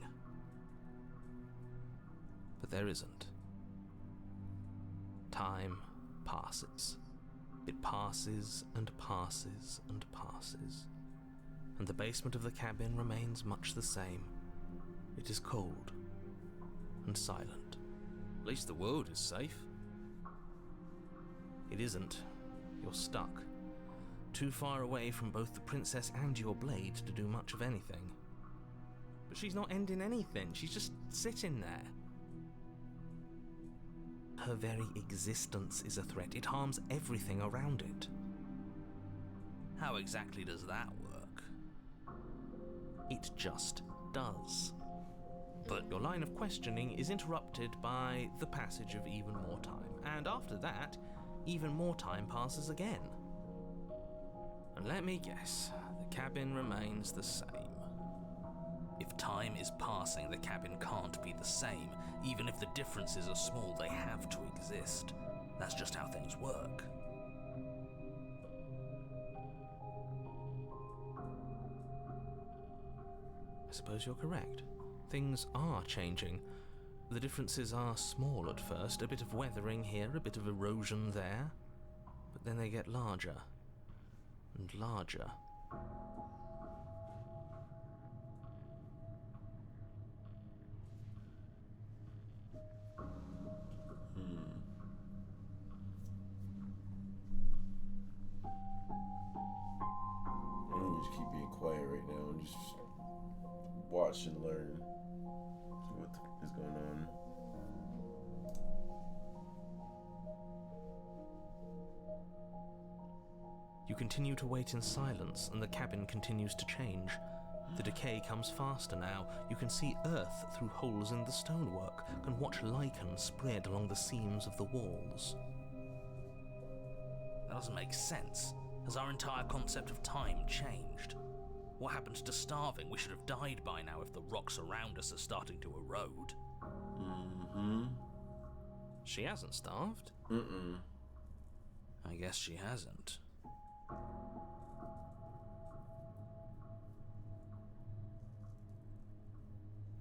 But there isn't. Time passes. It passes and passes and passes. And the basement of the cabin remains much the same. It is cold and silent. At least the world is safe. It isn't. You're stuck. Too far away from both the princess and your blade to do much of anything. But she's not ending anything. She's just sitting there. Her very existence is a threat. It harms everything around it. How exactly does that work? It just does. But your line of questioning is interrupted by the passage of even more time. And after that, even more time passes again. And let me guess, the cabin remains the same. If time is passing, the cabin can't be the same. Even if the differences are small, they have to exist. That's just how things work. I suppose you're correct. Things are changing. The differences are small at first, a bit of weathering here, a bit of erosion there, but then they get larger and larger. I'm gonna just keep being quiet right now and just watch and learn. See what You continue to wait in silence, and the cabin continues to change. The decay comes faster now. You can see earth through holes in the stonework, and watch lichen spread along the seams of the walls. That doesn't make sense. Has our entire concept of time changed? What happens to starving? We should have died by now if the rocks around us are starting to erode. Mm-hmm. She hasn't starved. Mm-mm. I guess she hasn't.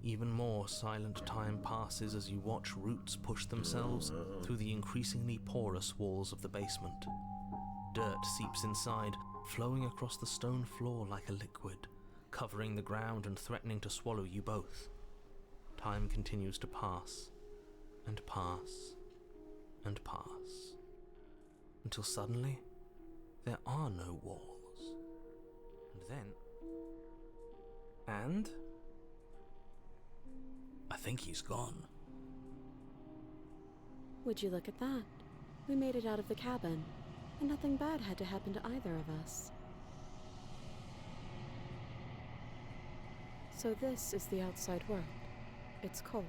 Even more silent time passes as you watch roots push themselves through the increasingly porous walls of the basement. Dirt seeps inside, flowing across the stone floor like a liquid, covering the ground and threatening to swallow you both. Time continues to pass, and pass, and pass, until suddenly there are no walls. And then... And... I think he's gone. Would you look at that? We made it out of the cabin, and nothing bad had to happen to either of us. So this is the outside world. It's cold.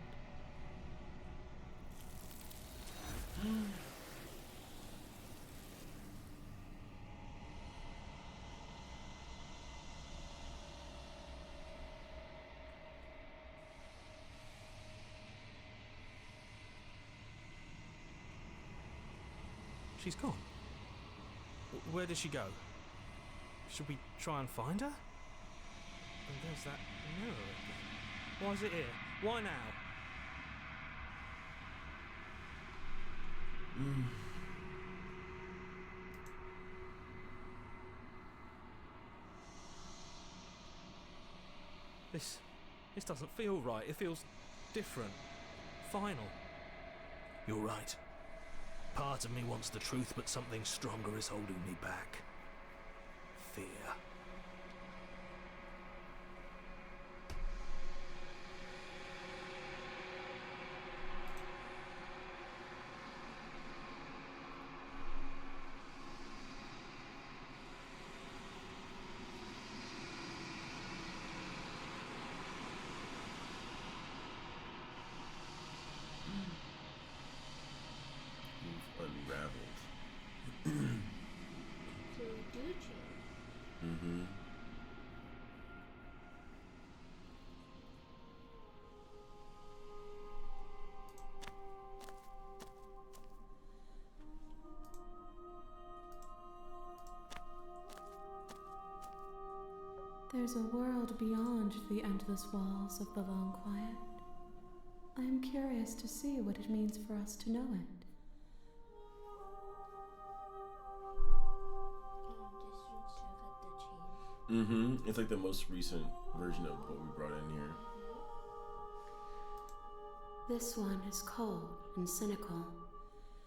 She's gone. Where did she go? Should we try and find her? And there's that mirror again. Why is it here? Why now? This doesn't feel right. It feels different. Final. You're right. Part of me wants the truth, but something stronger is holding me back. Fear. Unraveled. So we do change. Mm-hmm. There's a world beyond the endless walls of the long quiet. I am curious to see what it means for us to know it. Distance check at the chain. Mm-hmm. It's like the most recent version of what we brought in here. This one is cold and cynical.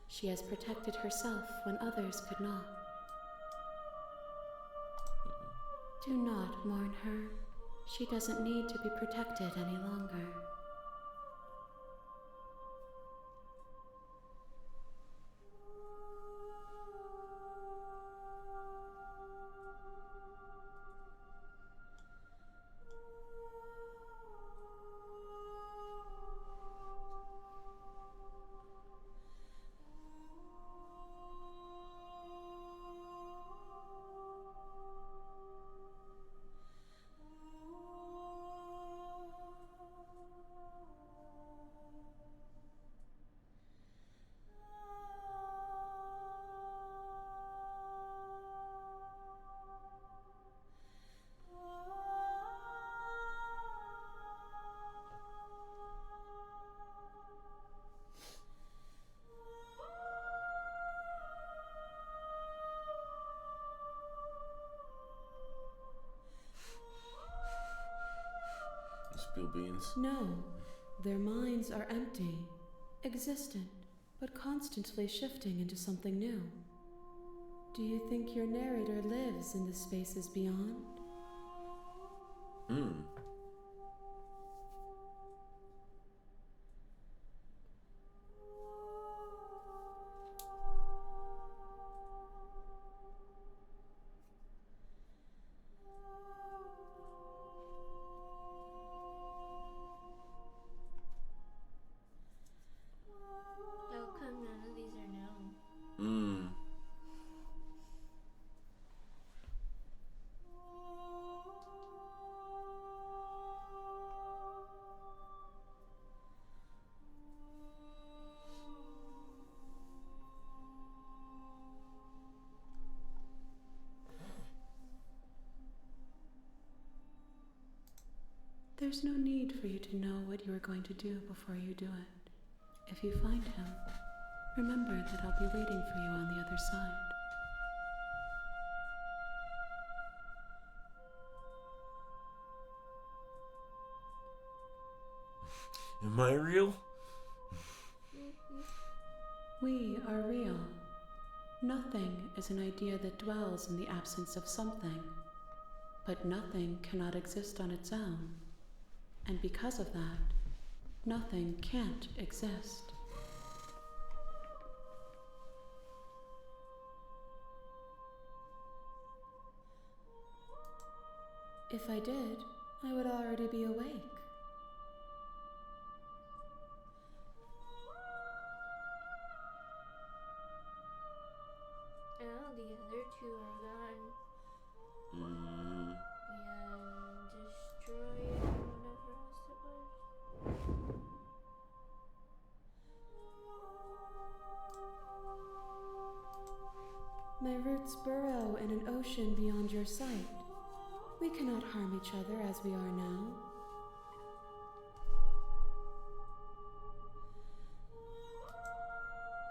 She has protected herself when others could not. Do not mourn her. She doesn't need to be protected any longer. Spill beans. No, their minds are empty, existent, but constantly shifting into something new. Do you think your narrator lives in the spaces beyond? Hmm. There's no need for you to know what you are going to do before you do it. If you find him, remember that I'll be waiting for you on the other side. Am I real? We are real. Nothing is an idea that dwells in the absence of something, but nothing cannot exist on its own, and because of that, nothing can't exist. If I did, I would already be awake. Oh, the other two are gone. Mm. And destroyed whatever else it was. My roots burrow in an ocean beyond your sight. We cannot harm each other as we are now.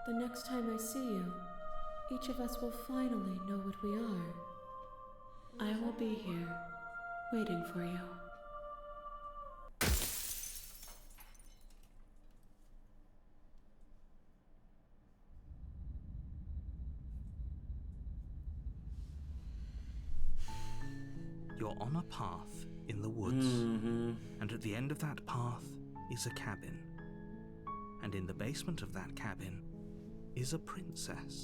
The next time I see you, each of us will finally know what we are. I will be here, waiting for you. You're on a path in the woods, and at the end of that path is a cabin. And in the basement of that cabin is a princess.